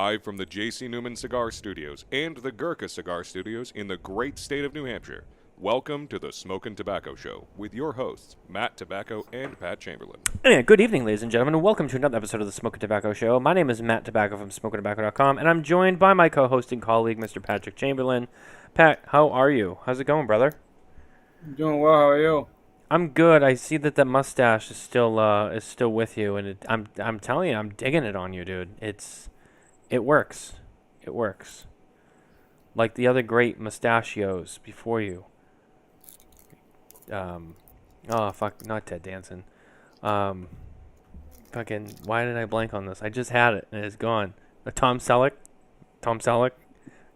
live from the J.C. Newman Cigar Studios and the Gurkha Cigar Studios in the great state of New Hampshire. Welcome to the Smokin Tabacco Show with your hosts, Matt Tobacco and Pat Chamberlain. Yeah, good evening, ladies and gentlemen, and welcome to another episode of the Smokin Tabacco Show. My name is Matt Tobacco from SmokinTabacco.com, and I'm joined by my co-hosting colleague, Mr. Patrick Chamberlain. Pat, how are you? How's it going, brother? I'm doing well. How are you? I'm good. I see that mustache is still with you, and I'm telling you, I'm digging it on you, dude. It works. It works. Like the other great mustachios before you. Oh fuck, not Ted Danson. Fucking, why did I blank on this? I just had it and it's gone. Tom Selleck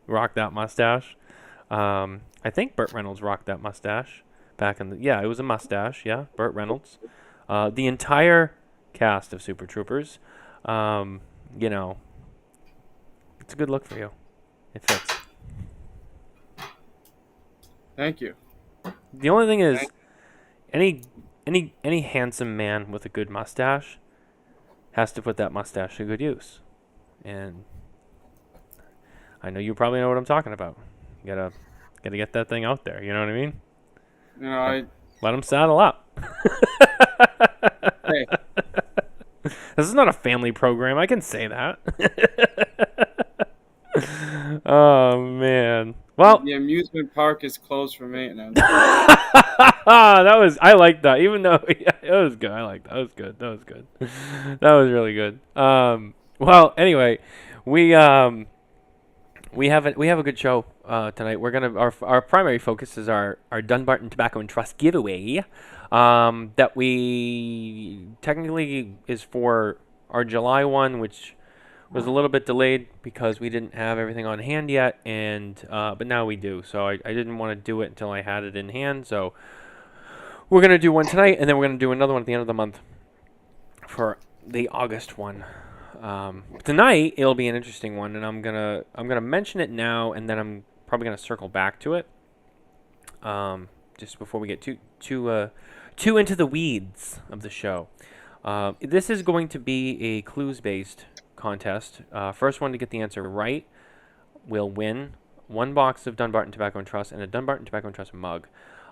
rocked that mustache. I think Burt Reynolds rocked that mustache back in the, yeah, it was a mustache. Yeah, Burt Reynolds. The entire cast of Super Troopers. You know, it's a good look for you. It fits. Thank you. The only thing is, any handsome man with a good mustache has to put that mustache to good use. And I know you probably know what I'm talking about. You gotta get that thing out there. You know what I mean? You know, Let him saddle up. Hey. This is not a family program. I can say that. Oh man. Well, the amusement park is closed for maintenance. I like that. Even though it was good. I like that. That was good. That was really good. Well, anyway, we have a good show tonight. We're gonna our primary focus is our Dunbarton Tobacco and Trust giveaway. That we technically is for our July one, which was a little bit delayed because we didn't have everything on hand yet, and but now we do. So I didn't want to do it until I had it in hand. So we're gonna do one tonight, and then we're gonna do another one at the end of the month for the August one. Tonight it'll be an interesting one, and I'm gonna mention it now, and then I'm probably gonna circle back to it. Just before we get too into the weeds of the show. This is going to be a clues-based contest. First one to get the answer right will win one box of Dunbarton Tobacco and Trust and a Dunbarton Tobacco and Trust mug.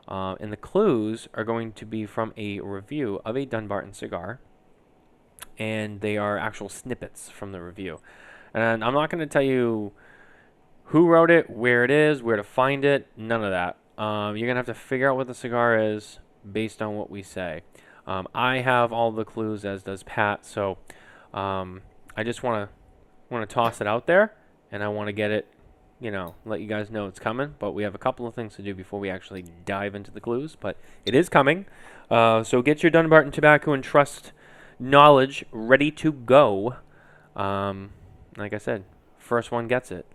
And the clues are going to be from a review of a Dunbarton cigar, and they are actual snippets from the review. And I'm not going to tell you who wrote it, where it is, where to find it, none of that. You're going to have to figure out what the cigar is based on what we say. I have all the clues, as does Pat, so I just want to toss it out there, and I want to get it, let you guys know it's coming. But we have a couple of things to do before we actually dive into the clues, but it is coming. So get your Dunbarton Tobacco and Trust knowledge ready to go. Like I said, first one gets it.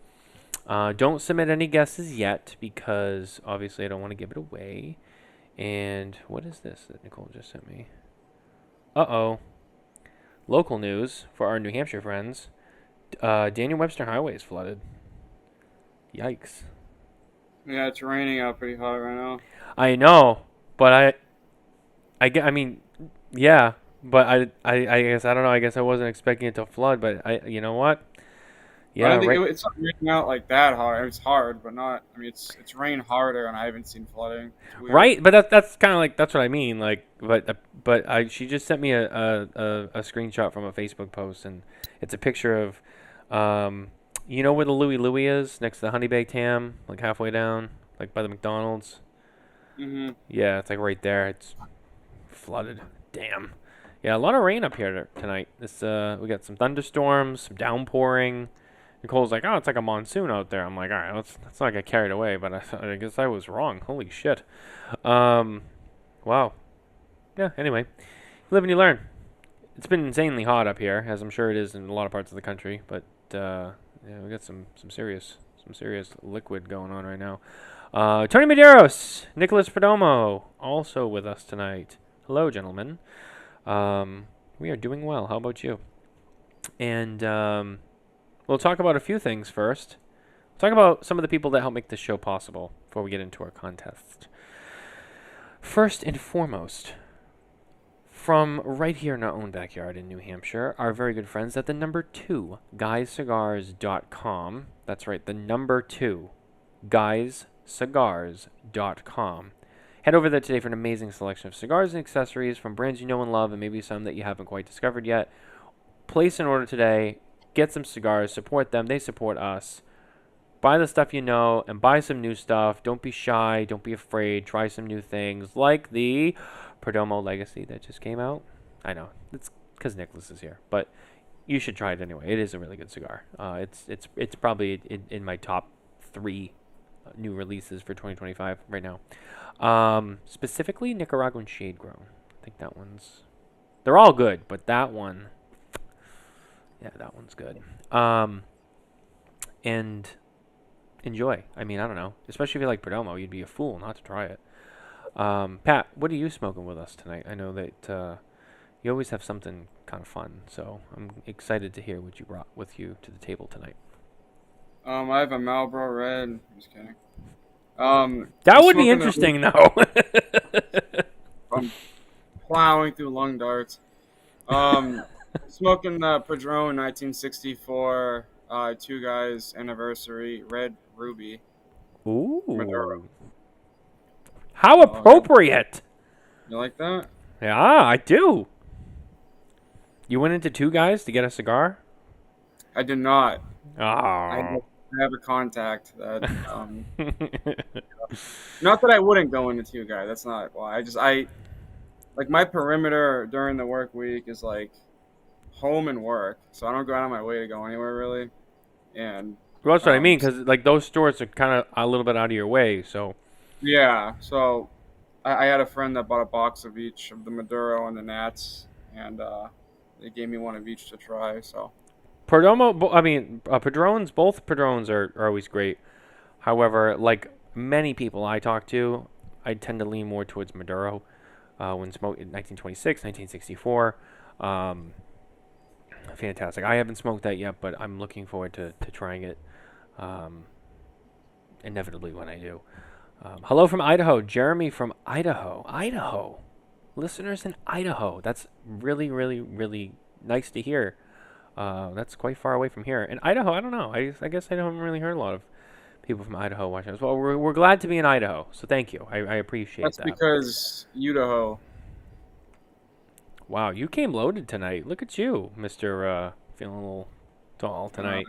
Don't submit any guesses yet because obviously I don't want to give it away. And what is this that Nicole just sent me? Uh-oh. Local news for our New Hampshire friends. Daniel Webster Highway is flooded. Yikes. Yeah, it's raining out pretty hard right now. I know, but I mean, yeah, but I guess, I don't know, I guess I wasn't expecting it to flood, but you know what? Yeah, I don't think it's not raining out like that hard. It's hard, but not. I mean, it's rained harder, and I haven't seen flooding. Right, but that's kind of like, that's what I mean. Like, but she just sent me a screenshot from a Facebook post, and it's a picture of, you know where the Louie is next to the Honey Baked Ham, like halfway down, like by the McDonald's. Mhm. Yeah, it's like right there. It's flooded. Damn. Yeah, a lot of rain up here tonight. We got some thunderstorms, some downpouring. Nicole's like, oh, it's like a monsoon out there. I'm like, all right, let's not get carried away, but I guess I was wrong. Holy shit. Wow. Yeah, anyway. You live and you learn. It's been insanely hot up here, as I'm sure it is in a lot of parts of the country, but yeah, we got some serious liquid going on right now. Tony Medeiros, Nicholas Perdomo, also with us tonight. Hello, gentlemen. We are doing well. How about you? And we'll talk about a few things first. We'll talk about some of the people that help make this show possible before we get into our contest. First and foremost, from right here in our own backyard in New Hampshire, our very good friends at the number 2, guyscigars.com. That's right, the number 2, guyscigars.com. Head over there today for an amazing selection of cigars and accessories from brands you know and love, and maybe some that you haven't quite discovered yet. Place an order today, get some cigars, support them, they support us. Buy the stuff you know and buy some new stuff. Don't be shy, don't be afraid, try some new things like the Perdomo Legacy that just came out. I know, it's because Nicholas is here, but you should try it anyway. It is a really good cigar. It's probably in my top 3 new releases for 2025 right now. Specifically Nicaraguan Shade Grown. I think that one's... They're all good, but that one... Yeah, that one's good. And enjoy. I mean, I don't know. Especially if you like Perdomo, you'd be a fool not to try it. Pat, what are you smoking with us tonight? I know that you always have something kind of fun, so I'm excited to hear what you brought with you to the table tonight. I have a Marlboro Red. I'm just kidding. That would be interesting, though. I'm plowing through lung darts. Smoking the Perdomo 1964 Two Guys Anniversary Red Ruby. Ooh. Maduro. How appropriate. You like that? Yeah, I do. You went into Two Guys to get a cigar? I did not. Oh. I have a contact that not that I wouldn't go into Two Guys. That's not why. I like my perimeter during the work week is like home and work, so I don't go out of my way to go anywhere really. And well, that's what I mean, because like those stores are kind of a little bit out of your way, so. Yeah, so I had a friend that bought a box of each of the Maduro and the Nats, and they gave me one of each to try. So Perdomo, I mean, Padrones, both Padrones are always great. However, like many people I talk to, I tend to lean more towards Maduro. When smoked in 1926, 1964. Fantastic. I haven't smoked that yet, but I'm looking forward to trying it inevitably when I do. Hello from Idaho. Jeremy from Idaho. Idaho. Listeners in Idaho. That's really, really, really nice to hear. That's quite far away from here. And Idaho, I don't know. I guess I haven't really heard a lot of people from Idaho watching us. Well, we're glad to be in Idaho, so thank you. I appreciate that. That's because Idaho. Wow, you came loaded tonight. Look at you, Mr. Feeling a little tall tonight.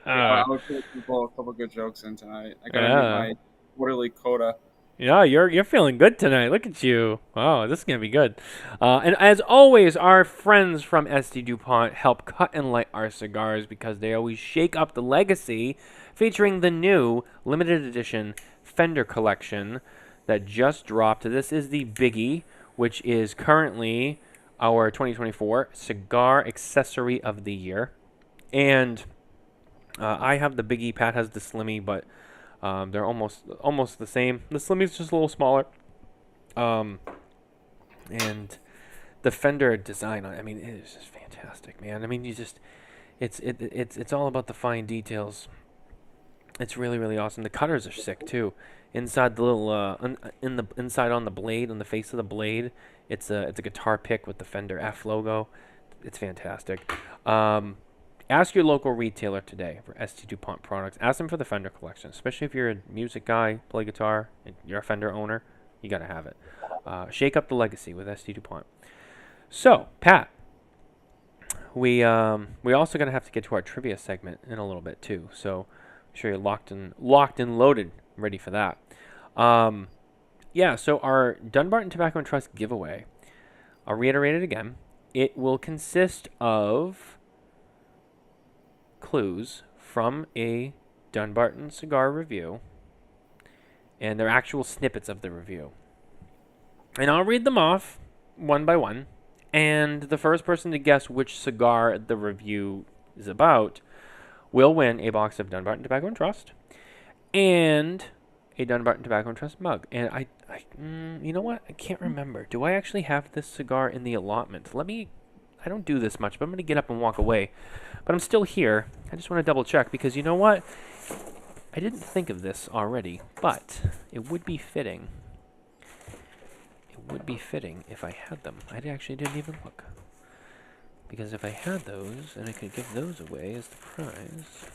I would put a couple good jokes in tonight. I gotta meet my quarterly quota. Yeah, you're feeling good tonight. Look at you. Oh, this is gonna be good. And as always, our friends from SD Dupont help cut and light our cigars because they always shake up the legacy, featuring the new limited edition Fender collection that just dropped. This is the Biggie, which is currently our 2024 Cigar Accessory of the Year. And I have the Biggie, Pat has the Slimmy, but they're almost the same. The Slimmy's just a little smaller. And the Fender design, I mean, it is just fantastic, man. I mean, it's all about the fine details. It's really, really awesome. The cutters are sick too. Inside the little inside on the blade, on the face of the blade, it's a guitar pick with the Fender F logo. It's fantastic. Ask your local retailer today for ST Dupont products. Ask them for the Fender collection, especially if you're a music guy, play guitar, and you're a Fender owner. You gotta have it. Shake up the legacy with ST Dupont. So, Pat, we also gonna have to get to our trivia segment in a little bit too. So, I'm sure you're locked and loaded, ready for that. Yeah. So our Dunbarton Tobacco and Trust giveaway. I'll reiterate it again. It will consist of clues from a Dunbarton cigar review, and they're actual snippets of the review. And I'll read them off one by one, and the first person to guess which cigar the review is about will win a box of Dunbarton Tobacco and Trust and a Dunbarton Tobacco and Trust mug. And I you know what? I can't remember. Do I actually have this cigar in the allotment? I don't do this much, but I'm going to get up and walk away. But I'm still here. I just want to double check because you know what? I didn't think of this already, but it would be fitting. It would be fitting if I had them. I actually didn't even look. Because if I had those, and I could give those away as the prize,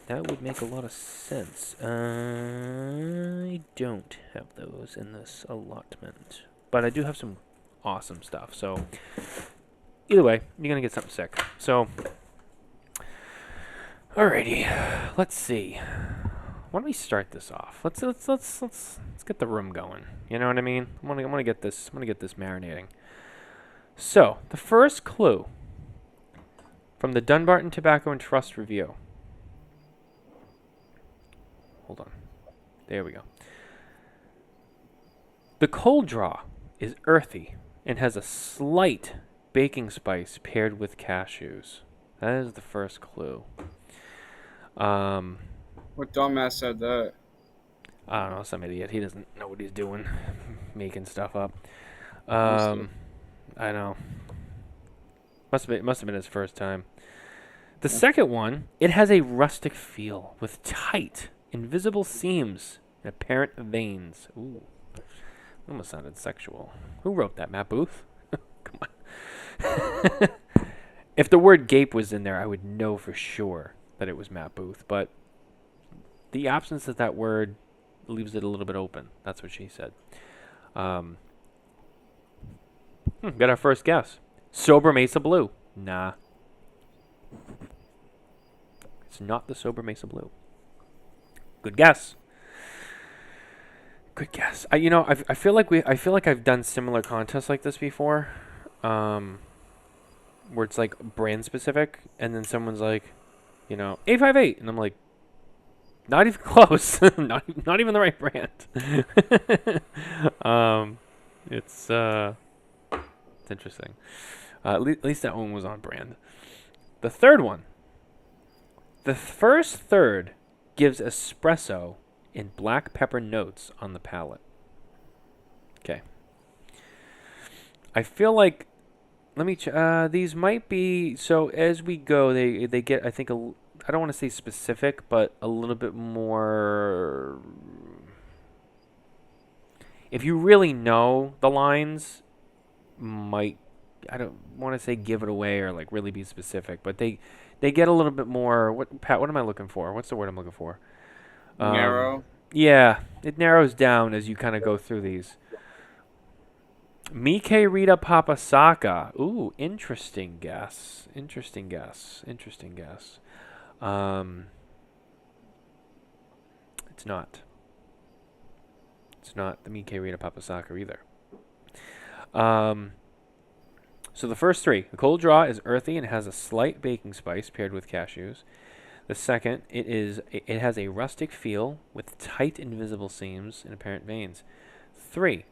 that would make a lot of sense. I don't have those in this allotment. But I do have some awesome stuff. So, either way, you're going to get something sick. So, alrighty. Let's see. Why don't we start this off? Let's get the room going. You know what I mean? I'm gonna get this marinating. So, the first clue from the Dunbarton Tobacco and Trust Review. Hold on. There we go. The cold draw is earthy and has a slight baking spice paired with cashews. That is the first clue. What dumbass said that? I don't know, some idiot. He doesn't know what he's doing, making stuff up. Honestly. I know. Must have been his first time. The second one, it has a rustic feel with tight, invisible seams and apparent veins. Ooh, almost sounded sexual. Who wrote that, Matt Booth? Come on. If the word gape was in there, I would know for sure that it was Matt Booth, but the absence of that word leaves it a little bit open. That's what she said. Got our first guess. Sober Mesa Blue. Nah. It's not the Sober Mesa Blue. Good guess. Good guess. I feel like I've done similar contests like this before, where it's like brand specific, and then someone's like, A58, and I'm like, not even close. not even the right brand. It's interesting. At least that one was on brand. The third one. The first third gives espresso and black pepper notes on the palate. Okay. I feel like, these might be, so as we go, they get, I think, I don't want to say specific, but a little bit more. If you really know the lines, I don't want to say give it away or like really be specific, but they get a little bit more. Pat, what am I looking for? What's the word I'm looking for? Narrow. Yeah, it narrows down as you kind of go through these. Mike Rita Papa Saka. Ooh, interesting guess. Interesting guess. It's not. It's not the Mike Rita Papa Saka either. So the first three. The cold draw is earthy and has a slight baking spice paired with cashews. The second, it has a rustic feel with tight invisible seams and apparent veins. 3.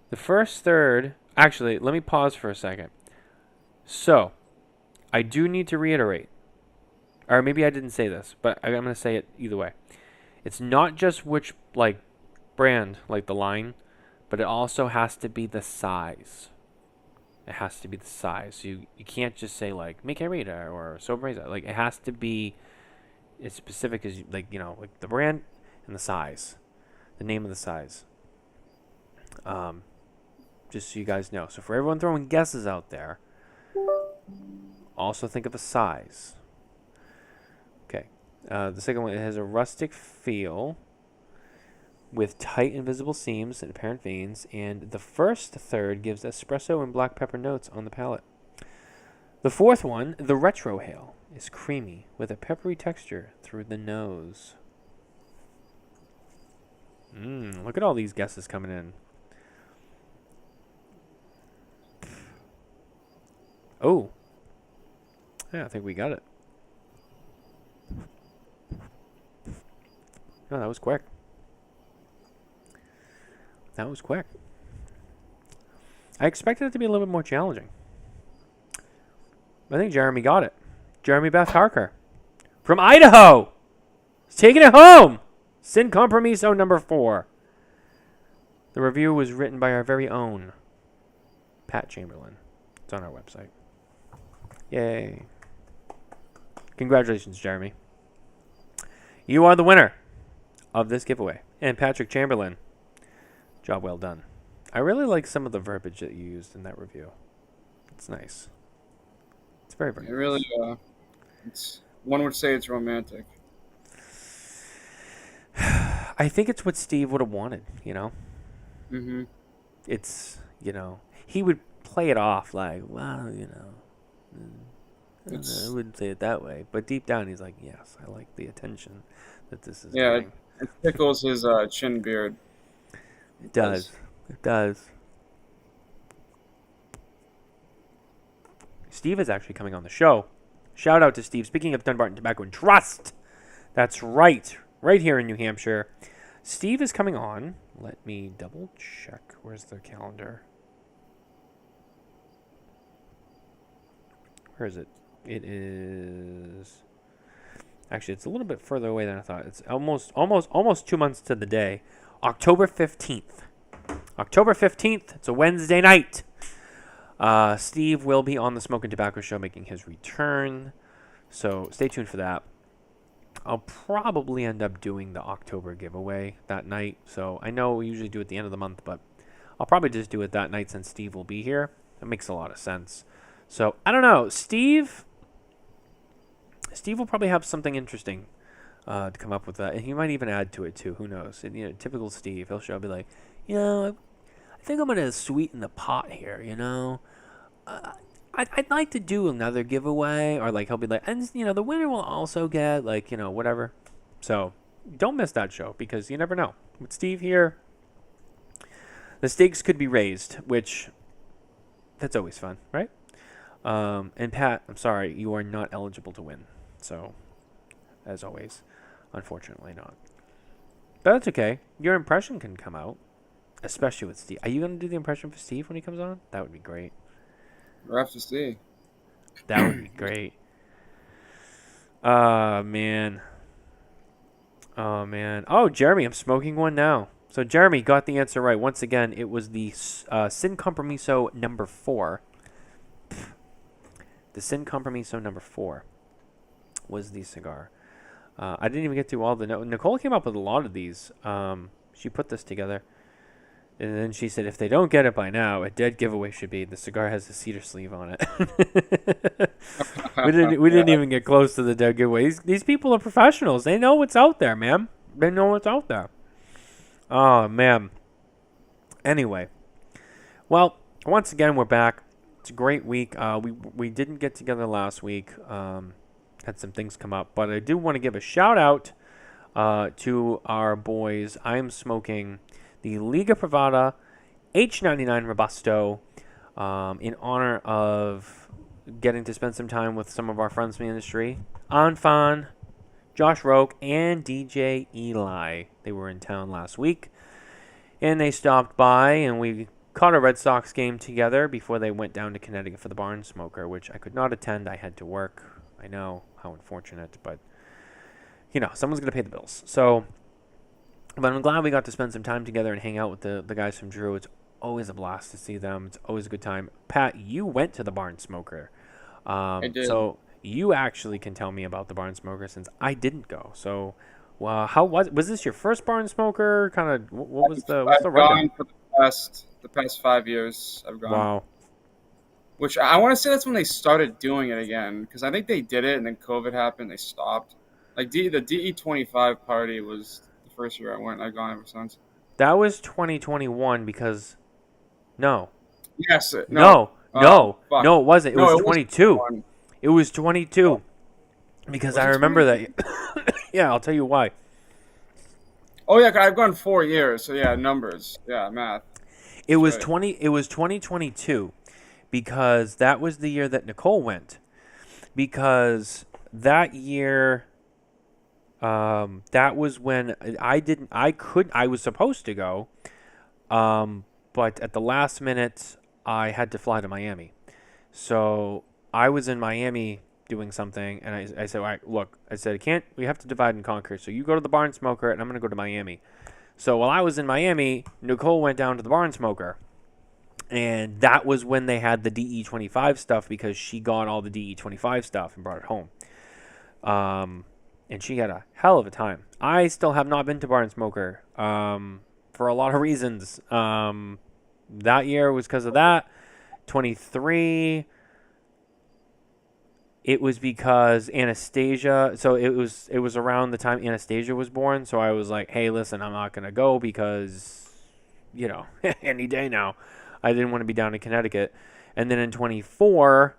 The first third, actually, let me pause for a second. So, I do need to reiterate, or maybe I didn't say this, but I'm going to say it either way. It's not just which, brand, the line, but it also has to be the size. It has to be the size. So you can't just say, Mike Rita or Sober Mesa. It has to be as specific as, the brand and the size. The name of the size. Just so you guys know. So for everyone throwing guesses out there, also think of a size. Okay. The second one, it has a rustic feel with tight invisible seams and apparent veins. And the first third gives espresso and black pepper notes on the palate. The fourth one, the retro hail, is creamy with a peppery texture through the nose. Look at all these guesses coming in. Oh. Yeah, I think we got it. Oh, that was quick. That was quick. I expected it to be a little bit more challenging. I think Jeremy got it. Jeremy Beth Harker from Idaho is taking it home. Sin Compromiso number 4. The review was written by our very own Pat Chamberlain. It's on our website. Yay. Congratulations, Jeremy. You are the winner of this giveaway. And Patrick Chamberlain, Job well done. I really like some of the verbiage that you used in that review. It's nice. It's very, very It really, it's one would say it's romantic. I think it's what Steve would have wanted, you know? Mm-hmm. It's, he would play it off like, well, I wouldn't say it that way. But deep down, he's like, yes, I like the attention that this is Yeah, getting. it tickles his chin beard. It does. It does. Steve is actually coming on the show. Shout out to Steve. Speaking of Dunbarton Tobacco and Trust, that's right. Right here in New Hampshire. Steve is coming on. Let me double check. Where's the calendar? Where is it? It is... Actually, it's a little bit further away than I thought. It's almost 2 months to the day. October 15th. October 15th. It's a Wednesday night. Steve will be on the Smokin Tabacco show making his return. So stay tuned for that. I'll probably end up doing the October giveaway that night. So I know we usually do it at the end of the month, but I'll probably just do it that night since Steve will be here. That makes a lot of sense. So I don't know. Steve will probably have something interesting to come up with that. And he might even add to it too. Who knows? And, typical Steve. He'll show up and be like, I think I'm going to sweeten the pot here, I'd like to do another giveaway, or like he'll be like, and the winner will also get like whatever. So don't miss that show because you never know. With Steve here, the stakes could be raised, which that's always fun, right? And Pat, I'm sorry, you are not eligible to win. So as always, unfortunately not. But that's okay. Your impression can come out, especially with Steve. Are you going to do the impression for Steve when he comes on? That would be great. We'll have to see. That would be great. Man. Oh, man. Oh, Jeremy, I'm smoking one now. So, Jeremy got the answer right. Once again, it was the Sin Compromiso number 4. The Sin Compromiso number 4 was the cigar. I didn't even get through all the... Nicole came up with a lot of these. She put this together. And then she said, if they don't get it by now, a dead giveaway should be the cigar has a cedar sleeve on it. we didn't even get close to the dead giveaway. These people are professionals. They know what's out there, man. They know what's out there. Oh, man. Anyway. Well, once again, we're back. It's a great week. We didn't get together last week. Had some things come up. But I do want to give a shout out to our boys. I'm smoking the Liga Privada H99 Robusto in honor of getting to spend some time with some of our friends from the industry. Anfan, Josh Roke, and DJ Eli. They were in town last week, and they stopped by, and we caught a Red Sox game together before they went down to Connecticut for the Barn Smoker, which I could not attend. I had to work. I know, how unfortunate, but, someone's going to pay the bills. So... But I'm glad we got to spend some time together and hang out with the guys from Drew. It's always a blast to see them. It's always a good time. Pat, you went to the Barn Smoker. I did. So you actually can tell me about the Barn Smoker since I didn't go. So how was this your first Barn Smoker? Kind of what's the rundown? For the past 5 years. I've gone. Wow. Which I want to say that's when they started doing it again, because I think they did it and then COVID happened. They stopped. Like the DE25 party was first year I went. I've gone ever since. That was 2021 because no. Yes. No, it wasn't. It No, was 22. It was 22 because I remember that. Yeah, I'll tell you why. Oh yeah, I've gone 4 years. So yeah, numbers. Yeah, math. It was 2022 because that was the year that Nicole went. Because that year that was when I was supposed to go, but at the last minute, I had to fly to Miami. So I was in Miami doing something, and I said, all right, look, we have to divide and conquer. So you go to the Barn Smoker, and I'm going to go to Miami. So while I was in Miami, Nicole went down to the Barn Smoker. And that was when they had the DE25 stuff because she got all the DE25 stuff and brought it home. And she had a hell of a time. I still have not been to Barn Smoker. for a lot of reasons. That year was because of that. 23, it was because Anastasia. So it was around the time Anastasia was born. So I was like, hey, listen, I'm not gonna go because, any day now. I didn't want to be down in Connecticut. And then in 24,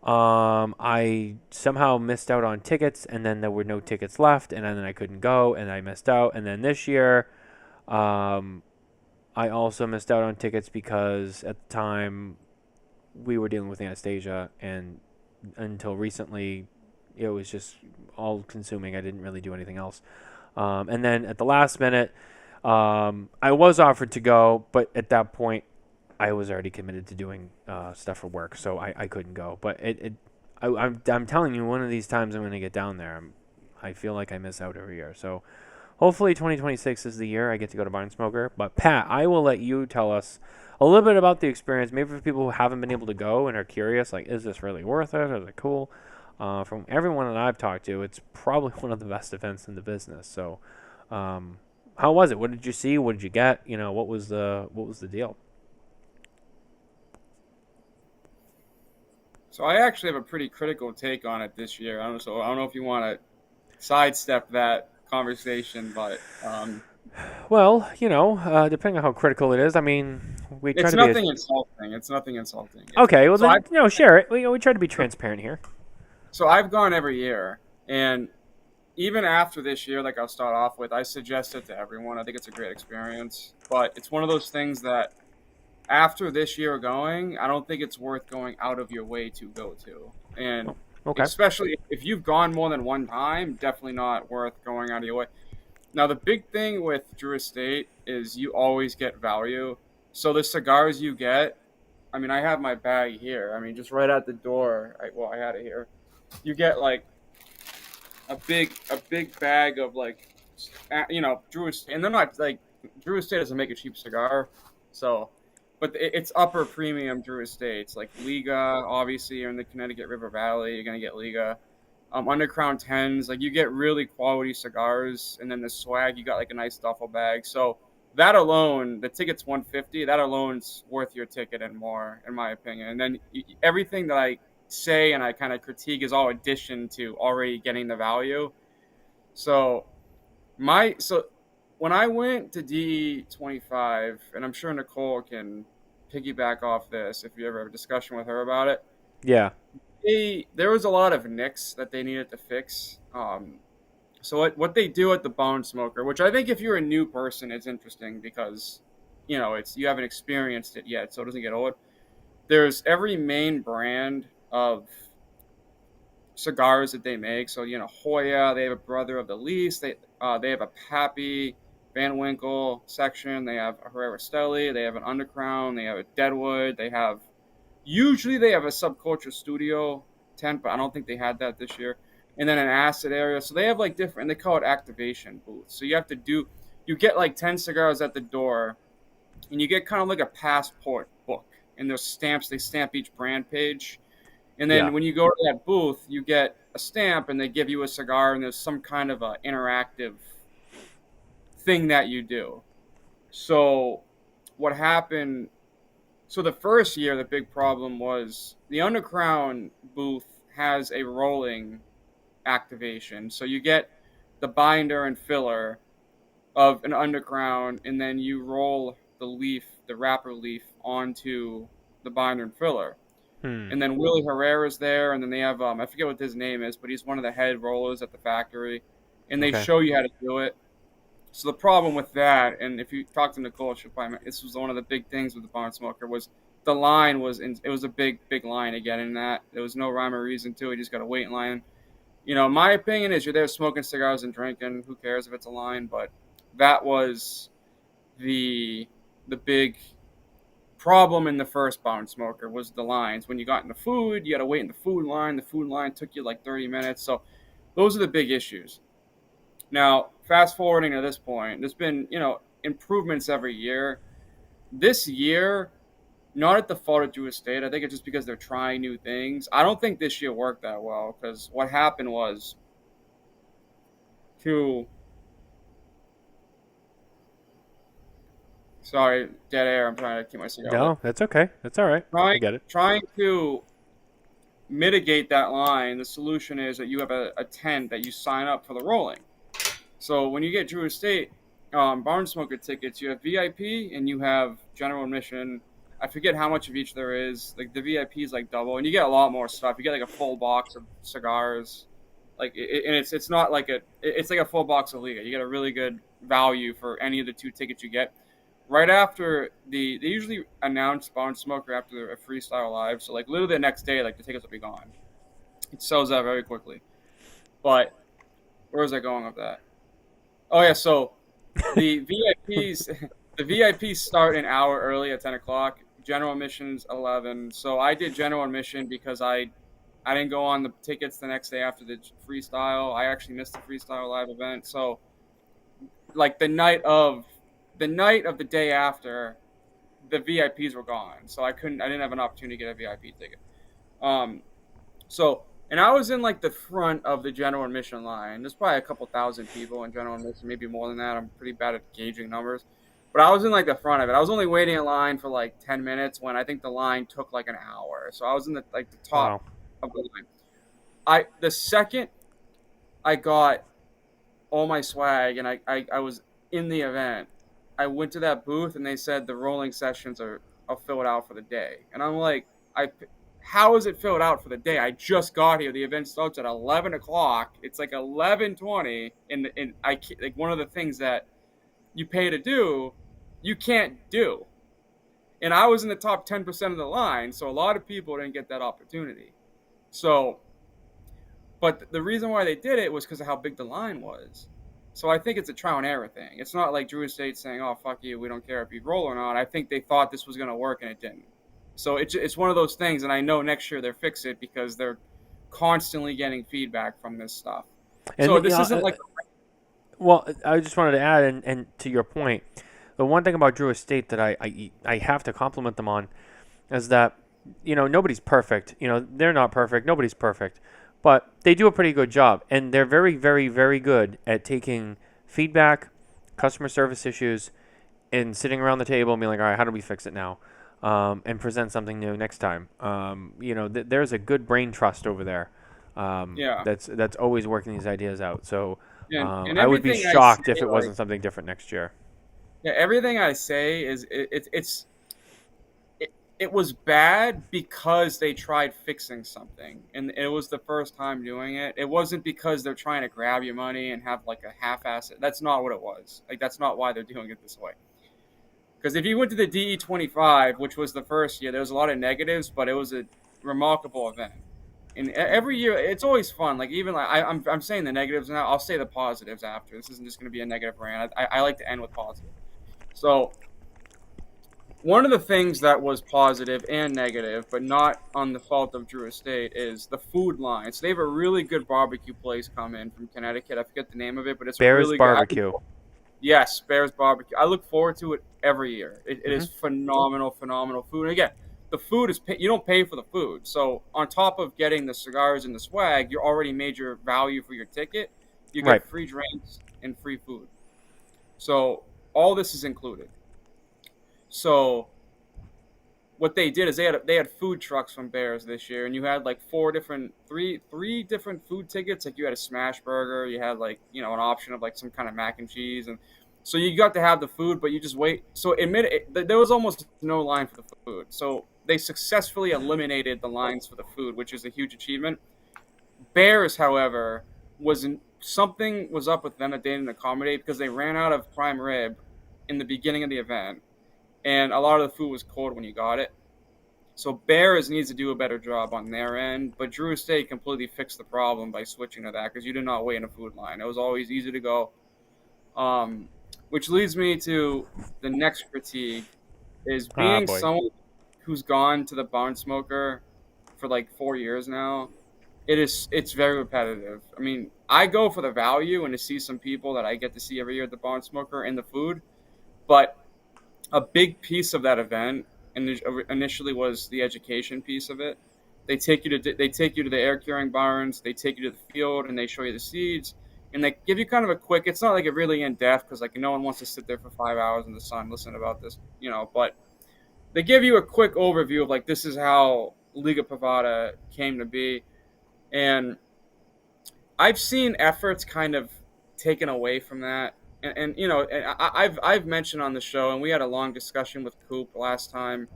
I somehow missed out on tickets, and then there were no tickets left, and then I couldn't go, and I missed out. And then this year, I also missed out on tickets because at the time we were dealing with Anastasia, and until recently, it was just all consuming. I didn't really do anything else. And then at the last minute, I was offered to go, but at that point, I was already committed to doing stuff for work, so I couldn't go. But I'm telling you, one of these times I'm going to get down there. I feel like I miss out every year. So hopefully 2026 is the year I get to go to Barn Smoker. But Pat, I will let you tell us a little bit about the experience. Maybe for people who haven't been able to go and are curious, like, is this really worth it? Is it cool? From everyone that I've talked to, it's probably one of the best events in the business. So, how was it? What did you see? What did you get? What was the deal? So I actually have a pretty critical take on it this year. I don't know if you want to sidestep that conversation, but well, depending on how critical it is, I mean, we try it's to nothing be insulting. It's nothing insulting. okay. Well, So then, share it. We try to be transparent here. So I've gone every year, and even after this year, like I'll start off with, I suggest it to everyone. I think it's a great experience, but it's one of those things that after this year going, I don't think it's worth going out of your way to go to. And Okay. especially if you've gone more than one time, definitely not worth going out of your way. Now, the big thing with Drew Estate is you always get value. So the cigars you get, I mean, I have my bag here. I mean, just right at the door. I had it here. You get like a big bag of like, Drew Estate, and they're not like Drew Estate doesn't make a cheap cigar, so. But it's upper premium Drew Estates, like Liga. Obviously, you're in the Connecticut River Valley. You're gonna get Liga. Undercrown 10s, like you get really quality cigars, and then the swag, you got like a nice duffel bag. So that alone, the ticket's $150. That alone's worth your ticket and more, in my opinion. And then everything that I say and I kind of critique is all addition to already getting the value. So when I went to DE25, and I'm sure Nicole can piggyback off this if you ever have a discussion with her about it. Yeah. There was a lot of nicks that they needed to fix. So what they do at the Bone Smoker, which I think if you're a new person, it's interesting because, you haven't experienced it yet, so it doesn't get old. There's every main brand of cigars that they make. So, Hoya, they have a Brother of the Least. They have a Pappy, Van Winkle section. They have a Herrera Steli. They have an Undercrown. They have a Deadwood. Usually they have a Subculture Studio tent, but I don't think they had that this year. And then an acid area. So they have like different, they call it activation booths. So you get like 10 cigars at the door, and you get kind of like a passport book. And there's stamps, they stamp each brand page. And then when you go to that booth, you get a stamp, and they give you a cigar, and there's some kind of a interactive thing that you do. So what happened? So the first year, the big problem was the Undercrown booth has a rolling activation. So you get the binder and filler of an Undercrown, and then you roll the wrapper leaf onto the binder and filler. And then Willie Herrera's there, and then they have, I forget what his name is, but he's one of the head rollers at the factory. And they show you how to do it. So the problem with that, and if you talk to Nicole, she'll probably, this was one of the big things with the Barn Smoker, was the line it was a big line to get in that. There was no rhyme or reason to it. You just got to wait in line. My opinion is you're there smoking cigars and drinking. Who cares if it's a line? But that was the big problem in the first Barn Smoker was the lines. When you got in the food, you got to wait in the food line. The food line took you like 30 minutes. So those are the big issues. Now, fast forwarding to this point, there's been, improvements every year. This year, not at the fault of Drew Estate. I think it's just because they're trying new things. I don't think this year worked that well because what happened was Sorry, dead air. I'm trying to keep my cigar lit. No, that's okay. That's all right. I get it. Trying to mitigate that line, the solution is that you have a tent that you sign up for the rolling. So when you get Drew Estate barn smoker tickets, you have VIP and you have general admission. I forget how much of each there is. Like the VIP is like double, and you get a lot more stuff. You get like a full box of cigars, and it's not like it's like a full box of Liga. You get a really good value for any of the 2 tickets you get. Right after they usually announce barn smoker after a freestyle live, so like literally the next day, like the tickets will be gone. It sells out very quickly. But where was I going with that? Oh yeah, so the VIPs start an hour early at 10 o'clock. General admission's 11. So I did general admission because I didn't go on the tickets the next day after the freestyle. I actually missed the freestyle live event. So like the night of the day after, the VIPs were gone. So I didn't have an opportunity to get a VIP ticket. And I was in like the front of the general admission line. There's probably a couple thousand people in general admission, maybe more than that. I'm pretty bad at gauging numbers. But I was in like the front of it. I was only waiting in line for like 10 minutes when I think the line took like an hour. So I was in the top of the line. The second I got all my swag and I was in the event, I went to that booth and they said the rolling sessions are filled out for the day. And I'm like, how is it filled out for the day? I just got here. The event starts at 11 o'clock. It's like 11:20. And like one of the things that you pay to do, you can't do. And I was in the top 10% of the line. So a lot of people didn't get that opportunity. So, but the reason why they did it was because of how big the line was. So I think it's a trial and error thing. It's not like Drew Estate saying, oh, fuck you, we don't care if you roll or not. I think they thought this was going to work and it didn't. So it's one of those things, and I know next year they'll fix it because they're constantly getting feedback from this stuff. And so this isn't like... Well, I just wanted to add, and to your point, the one thing about Drew Estate that I have to compliment them on is that, nobody's perfect. They're not perfect. Nobody's perfect. But they do a pretty good job, and they're very, very, very good at taking feedback, customer service issues, and sitting around the table and being like, all right, how do we fix it now? And present something new next time. There's a good brain trust over there. That's always working these ideas out. So and I would be shocked if it wasn't something different next year. Yeah, everything I say is it was bad because they tried fixing something, and it was the first time doing it. It wasn't because they're trying to grab your money and have like a half-ass. That's not what it was. Like that's not why they're doing it this way. Because if you went to the DE25, which was the first year, there was a lot of negatives, but it was a remarkable event. And every year, it's always fun. Like even like I'm saying the negatives now. I'll say the positives after. This isn't just going to be a negative rant. I like to end with positive. So one of the things that was positive and negative, but not on the fault of Drew Estate, is the food line. So they have a really good barbecue place come in from Connecticut. I forget the name of it, but it's Bear's really Barbecue. Good. Yes, Bear's Barbecue. I look forward to it every year. It is phenomenal food. And again, the food is you don't pay for the food. So on top of getting the cigars and the swag, you already made your value for your ticket. You get free drinks and free food. So all this is included. So what they did is they had food trucks from Bears this year, and you had like three different food tickets. Like you had a smash burger, you had like an option of like some kind of mac and cheese, and so you got to have the food, but you just wait. So there was almost no line for the food. So they successfully eliminated the lines for the food, which is a huge achievement. Bears, however, something was up with them that they didn't accommodate because they ran out of prime rib in the beginning of the event. And a lot of the food was cold when you got it. So Bears needs to do a better job on their end. But Drew Estate completely fixed the problem by switching to that because you did not wait in a food line. It was always easy to go. Which leads me to the next critique is being someone who's gone to the barn smoker for like 4 years now. It's very repetitive. I mean, I go for the value and to see some people that I get to see every year at the barn smoker and the food. But a big piece of that event initially was the education piece of it. They take you to the air curing barns, they take you to the field, and they show you the seeds. and they give you kind of a quick. It's not like a really in depth because like no one wants to sit there for 5 hours in the sun listen about this, But they give you a quick overview of like this is how Liga Privada came to be, and I've seen efforts kind of taken away from that. I've mentioned on the show, and we had a long discussion with Coop last time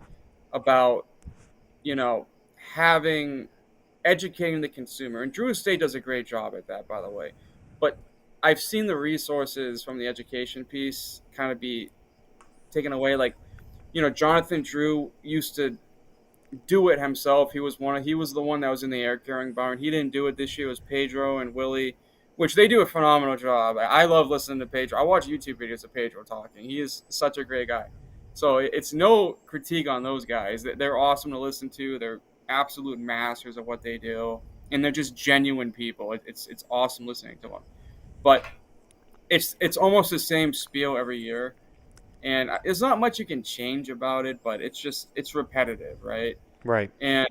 about you know having educating the consumer, and Drew Estate does a great job at that, by the way. But I've seen the resources from the education piece kind of be taken away. Like, Jonathan Drew used to do it himself. He was the one that was in the air carrying barn. He didn't do it this year. It was Pedro and Willie, which they do a phenomenal job. I love listening to Pedro. I watch YouTube videos of Pedro talking. He is such a great guy. So it's no critique on those guys. They're awesome to listen to. They're absolute masters of what they do, and they're just genuine people. It's awesome listening to them. But it's almost the same spiel every year, and there's not much you can change about it. But it's repetitive, right? Right. And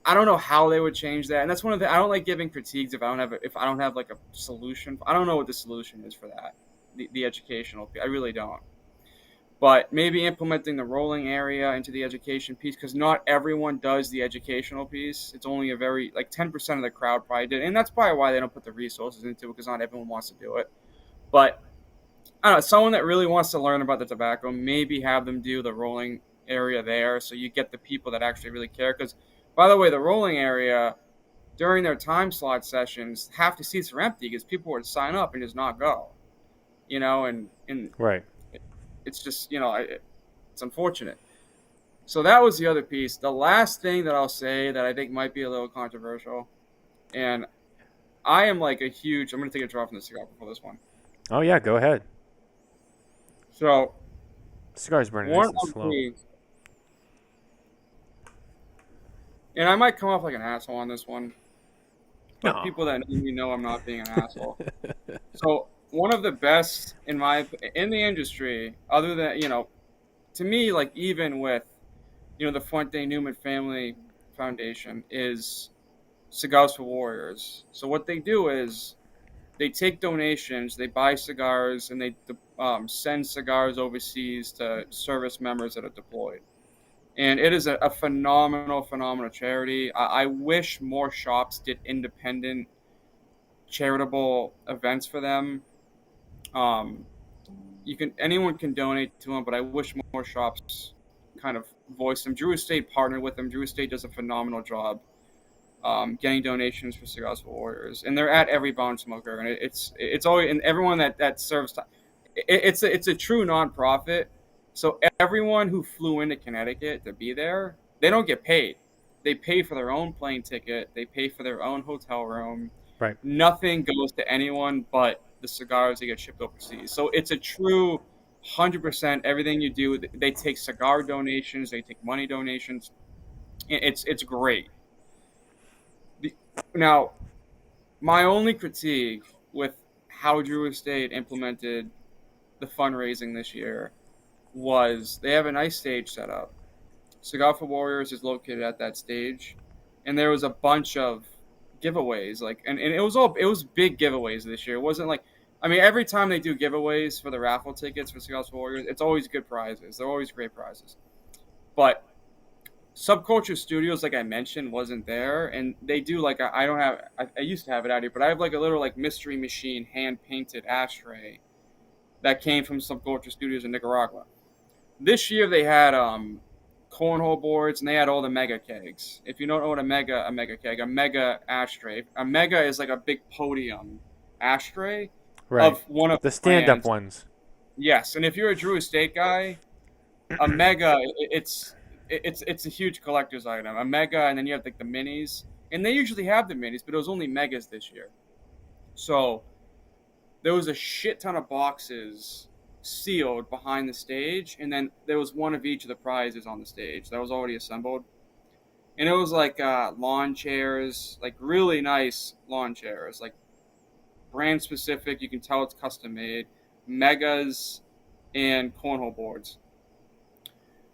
I don't know how they would change that. And that's one of the I don't like giving critiques if I don't have like a solution. I don't know what the solution is for that. The educational piece. I really don't. But maybe implementing the rolling area into the education piece, because not everyone does the educational piece. It's only 10% of the crowd probably did. And that's probably why they don't put the resources into it, because not everyone wants to do it. But I don't know, someone that really wants to learn about the tobacco, maybe have them do the rolling area there, so you get the people that actually really care. Because, by the way, the rolling area, during their time slot sessions, half the seats are empty because people would sign up and just not go. And Right. it's just, it's unfortunate. So that was the other piece. The last thing that I'll say that I think might be a little controversial, and I am like I'm going to take a draw from the cigar before this one. Oh, yeah, go ahead. So, Cigar's burning nice and slow. And I might come off like an asshole on this one. But No. people that know me know I'm not being an asshole. So, one of the best in the industry, other than, to me, like even with, the Fuente Newman Family Foundation, is Cigars for Warriors. So what they do is they take donations, they buy cigars, and they send cigars overseas to service members that are deployed. And it is a phenomenal charity. I wish more shops did independent charitable events for them. Anyone can donate to them, but I wish more shops kind of voice them. Drew Estate partnered with them. Drew Estate does a phenomenal job getting donations for Cigars for Warriors, and they're at every Bond Smoker, and it's always, and everyone that serves. It's a true nonprofit, so everyone who flew into Connecticut to be there, they don't get paid. They pay for their own plane ticket. They pay for their own hotel room. Right. Nothing goes to anyone but the cigars that get shipped overseas. So it's a true 100% everything you do. They take cigar donations. They take money donations. It's great. Now, my only critique with how Drew Estate implemented the fundraising this year was they have a nice stage set up. Cigar for Warriors is located at that stage, and there was a bunch of giveaways, and it was big giveaways this year. It wasn't like, every time they do giveaways for the raffle tickets for Cigars for Warriors, it's always good prizes. They're always great prizes. But Subculture Studios, like I mentioned, wasn't there, and they do I used to have it out here, but I have like a little mystery machine hand painted ashtray that came from Subculture Studios in Nicaragua. This year they had cornhole boards, and they had all the mega kegs. If you don't know what a mega keg, a mega ashtray. A mega is like a big podium ashtray, right, of one of the stand-up brands. ones. Yes, and if you're a Drew Estate guy, a mega, it's a huge collector's item. A mega, and then you have like the minis, and they usually have the minis, but it was only megas this year. So there was a shit ton of boxes sealed behind the stage, and then there was one of each of the prizes on the stage that was already assembled, and it was like lawn chairs, like really nice lawn chairs, like brand specific. You can tell it's custom made, megas, and cornhole boards.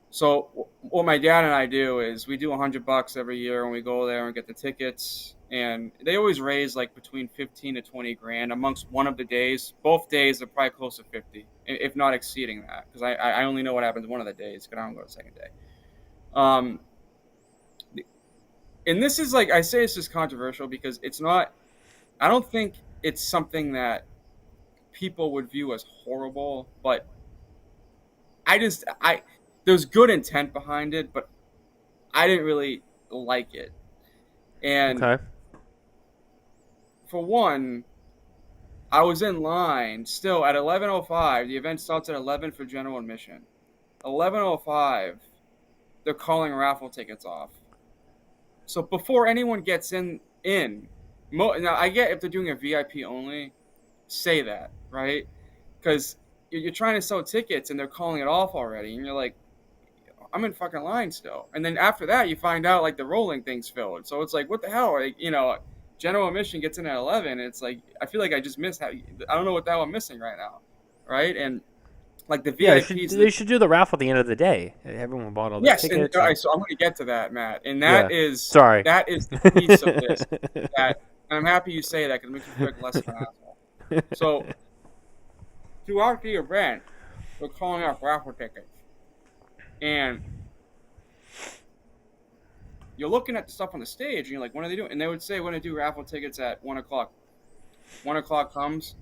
So what my dad and I do is we do $100 every year when we go there and get the tickets. and they always raise like between 15 to 20 grand amongst one of the days. Both days are probably close to 50, if not exceeding that, because I only know what happens one of the days because I don't go the second day. And this is like, I say it's just controversial because it's not. I don't think it's something that people would view as horrible, but there's good intent behind it, but I didn't really like it. And Okay. for one, I was in line still at 11:05. The event starts at 11 for general admission. 11:05, they're calling raffle tickets off. So before anyone gets in, now I get if they're doing a VIP only, say that, right? Because you're trying to sell tickets and they're calling it off already, and you're like, I'm in fucking line still. And then after that, you find out like the rolling thing's filled. So it's like, what the hell? Like, general admission gets in at 11. And it's like, I feel like I just missed I don't know what the hell I'm missing right now, right? And like the Yeah, VIPs, they should do the raffle at the end of the day. Everyone bought all the yes. tickets. And, so I'm going to get to that, Matt. And that is Sorry. that is the piece of this. That, and I'm happy you say that because it makes me feel like less of an asshole. So throughout the event, we're calling out raffle tickets. And you're looking at the stuff on the stage, and you're like, when are they doing? And they would say, we're going to do raffle tickets at 1 o'clock. 1 o'clock comes,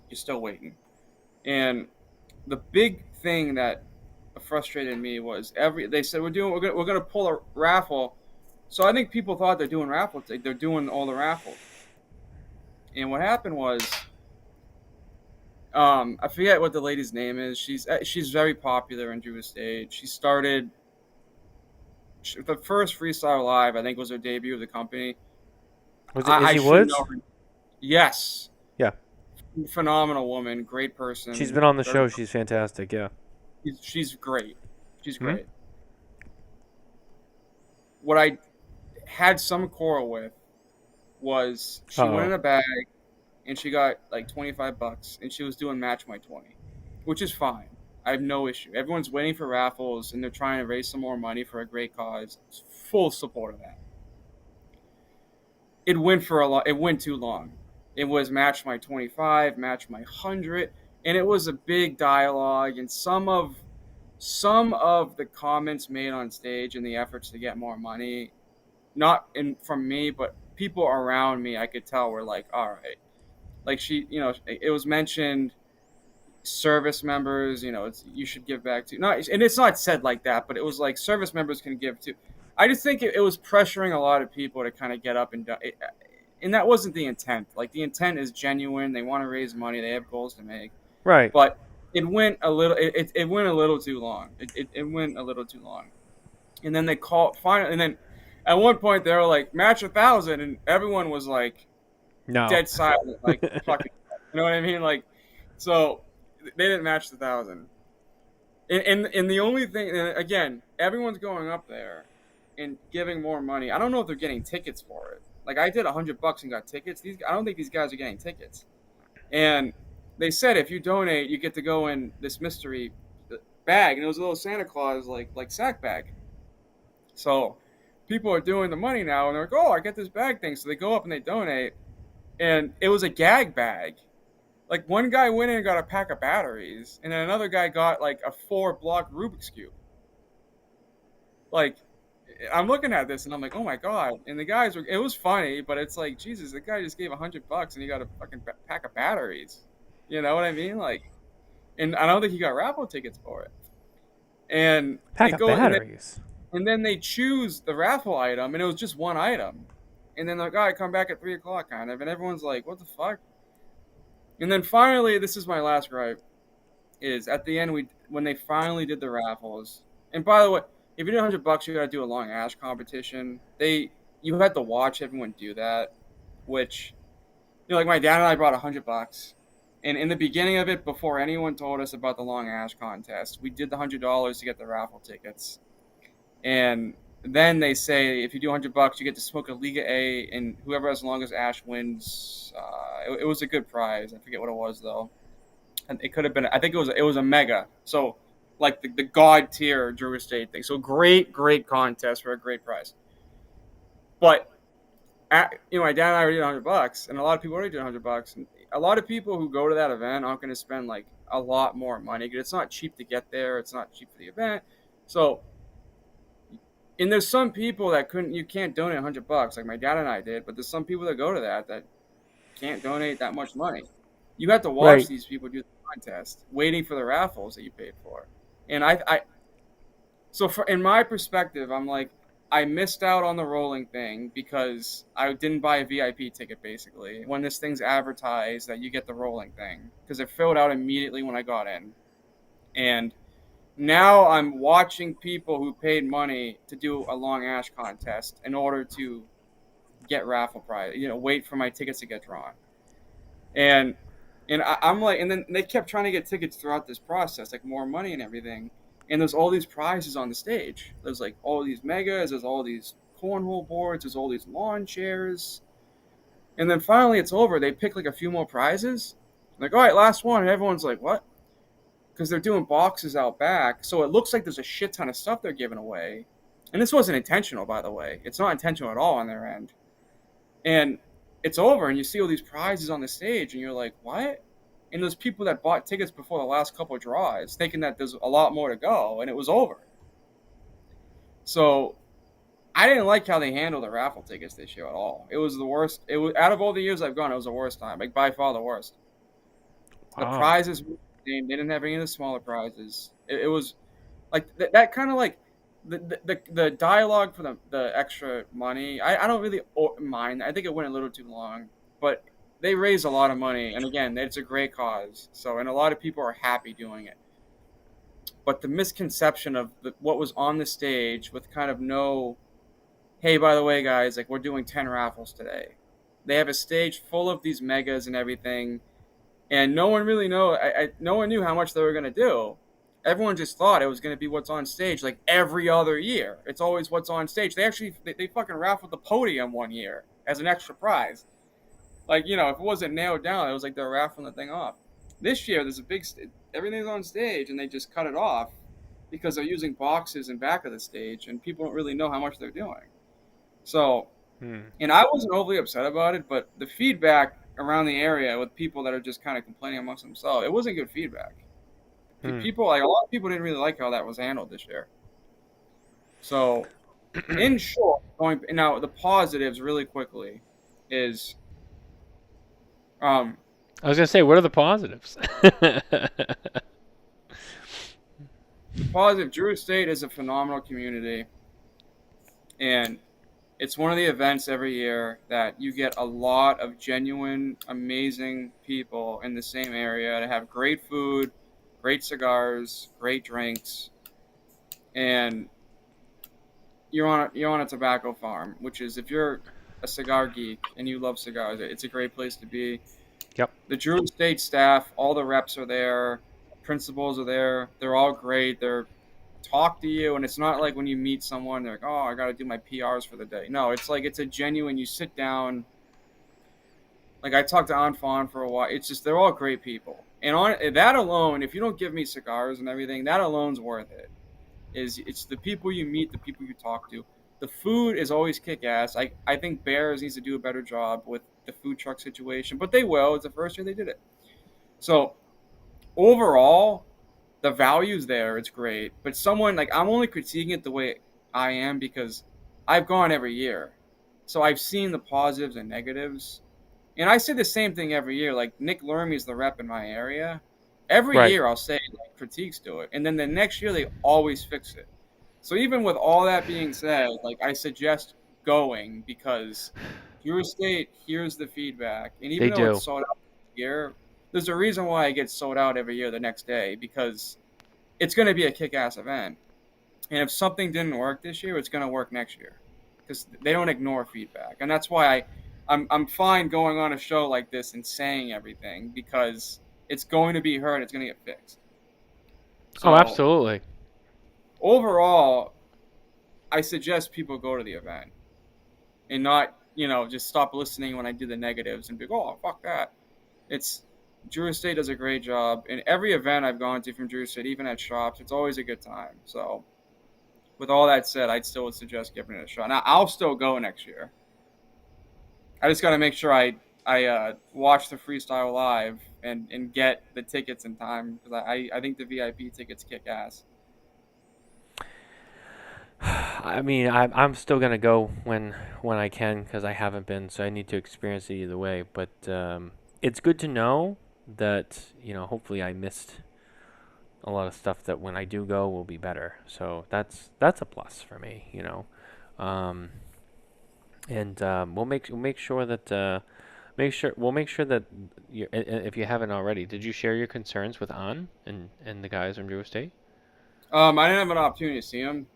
you're still waiting. And the big thing that frustrated me was they said, we're going to pull a raffle. So I think people thought they're doing they're doing all the raffles. And what happened was, I forget what the lady's name is. She's very popular in Drew Estate. She started the first Freestyle Live, I think, was her debut of the company. Was it Izzy Woods? Yes. Yeah. Phenomenal woman, great person. She's been on the show. She's fantastic. Yeah. She's great. She's great. Mm-hmm. What I had some quarrel with was she went in a bag and she got like $25 and she was doing match my 20, which is fine. I have no issue. Everyone's waiting for raffles and they're trying to raise some more money for a great cause. Full support of that. It went too long. It was match my 25, match my 100, and it was a big dialogue. And some of the comments made on stage and the efforts to get more money, not from me, but people around me, I could tell were like, all right. Like it was mentioned, service members, you should give back to. And it's not said like that, but it was like service members can give too. I just think it was pressuring a lot of people to kind of get up and that wasn't the intent. Like the intent is genuine. They want to raise money. They have goals to make. Right. But it went a little. It went a little too long. It went a little too long. And then they called finally. And then at one point they were like match 1,000, and everyone was like, no, dead silent, like fucking. You know what I mean? Like, so they didn't match the 1,000. And the only thing, and again, everyone's going up there and giving more money. I don't know if they're getting tickets for it. Like I did $100 and got tickets. I don't think these guys are getting tickets. And they said if you donate, you get to go in this mystery bag, and it was a little Santa Claus like sack bag. So people are doing the money now, and they're like, oh, I get this bag thing. So they go up and they donate, and it was a gag bag. Like one guy went in and got a pack of batteries, and then another guy got like a 4-block Rubik's Cube. Like, I'm looking at this and I'm like, oh my god! And the guys it was funny, but it's like, Jesus, the guy just gave $100 and he got a fucking pack of batteries. You know what I mean? Like, and I don't think he got raffle tickets for it. And pack of batteries. And then they choose the raffle item, and it was just one item. And then the guy come back at 3 o'clock, kind of, and everyone's like, what the fuck? And then finally, this is my last gripe, is at the end when they finally did the raffles. And by the way, if you do $100, you got to do a long ash competition. You had to watch everyone do that, which, like my dad and I brought $100, and in the beginning of it, before anyone told us about the long ash contest, we did the $100 to get the raffle tickets, and then they say if you do $100, you get to smoke a Liga A, and whoever has the longest ash wins. It was a good prize. I forget what it was though, and it could have been. I think it was a mega. So. Like the god tier Drew Estate thing. So great contest for a great prize. But my dad and I already did $100, and a lot of people already did $100. And a lot of people who go to that event aren't going to spend like a lot more money because it's not cheap to get there. It's not cheap for the event. So, and there's some people that you can't donate $100 like my dad and I did, but there's some people that go to that can't donate that much money. You have to watch Right. these people do the contest, waiting for the raffles that you paid for. And so in my perspective, I'm like, I missed out on the rolling thing because I didn't buy a VIP ticket. Basically, when this thing's advertised that you get the rolling thing, because it filled out immediately when I got in, and now I'm watching people who paid money to do a long ash contest in order to get raffle prize. Wait for my tickets to get drawn, and I'm like, and then they kept trying to get tickets throughout this process, like more money and everything. And there's all these prizes on the stage. There's like all these megas, there's all these cornhole boards, there's all these lawn chairs. And then finally it's over. They pick like a few more prizes. Like, all right, last one. And everyone's like, what? Because they're doing boxes out back. So it looks like there's a shit ton of stuff they're giving away. And this wasn't intentional, by the way. It's not intentional at all on their end. And it's over, and you see all these prizes on the stage, and you're like, what? And those people that bought tickets before the last couple of draws, thinking that there's a lot more to go, and it was over. So I didn't like how they handled the raffle tickets this year at all. It was the worst. It was out of all the years I've gone, it was the worst time, like by far the worst. The Wow. prizes were the same. They didn't have any of the smaller prizes. It was like that kind of like the dialogue for the extra money. I don't really mind. I think it went a little too long, but they raise a lot of money, and again, it's a great cause. So, and a lot of people are happy doing it. But the misconception of what was on the stage with kind of no, hey, by the way, guys, like we're doing 10 raffles today. They have a stage full of these megas and everything, and no one really no one knew how much they were gonna do. Everyone just thought it was gonna be what's on stage like every other year. It's always what's on stage. They fucking raffled the podium one year as an extra prize. Like, if it wasn't nailed down, it was like they're raffling the thing off. This year, there's a everything's on stage, and they just cut it off because they're using boxes in back of the stage, and people don't really know how much they're doing. So, and I wasn't overly upset about it, but the feedback around the area with people that are just kind of complaining amongst themselves, it wasn't good feedback. People, like a lot of people, didn't really like how that was handled this year. So, in short, now the positives really quickly is. I was gonna say, what are the positives? Positive. Drew Estate is a phenomenal community, and it's one of the events every year that you get a lot of genuine, amazing people in the same area to have great food, great cigars, great drinks, and you're on a tobacco farm, which is, if you're a cigar geek and you love cigars, it's a great place to be. Yep. The Drew Estate staff, all the reps are there, principals are there. They're all great. They're talk to you, and it's not like when you meet someone, they're like, oh, I got to do my PRs for the day. No, it's like it's a genuine, you sit down. Like, I talked to Anfon for a while. It's just, they're all great people. And on that alone, if you don't give me cigars and everything, that alone's worth it. It's the people you meet, the people you talk to. The food is always kick-ass. I think Bears needs to do a better job with the food truck situation, but they will. It's the first year they did it. So, overall, the value's there. It's great. But I'm only critiquing it the way I am because I've gone every year. So I've seen the positives and negatives. And I say the same thing every year. Like, Nick Lermy's the rep in my area. Every Right. year I'll say like critiques to it. And then the next year they always fix it. So even with all that being said, like, I suggest going because Drew Estate hears the feedback. And even They though do. it's sold out this year, there's a reason why it gets sold out every year the next day, because it's going to be a kick-ass event. And if something didn't work this year, it's going to work next year, because they don't ignore feedback. And that's why I'm fine going on a show like this and saying everything, because it's going to be heard. It's going to get fixed. So, Oh, absolutely. overall, I suggest people go to the event and not, just stop listening when I do the negatives and be like, oh, fuck that. Drew Estate does a great job. In every event I've gone to from Drew Estate, even at shops, it's always a good time. So, with all that said, I'd still suggest giving it a shot. Now, I'll still go next year. I just got to make sure I watch the freestyle live and get the tickets in time because I think the VIP tickets kick ass. I mean, I'm still gonna go when I can because I haven't been, so I need to experience it either way. But it's good to know that hopefully I missed a lot of stuff that when I do go will be better. So that's a plus for me. Um, and we'll make sure that we'll make sure that if you haven't already, did you share your concerns with An and the guys from Drew Estate? I didn't have an opportunity to see him,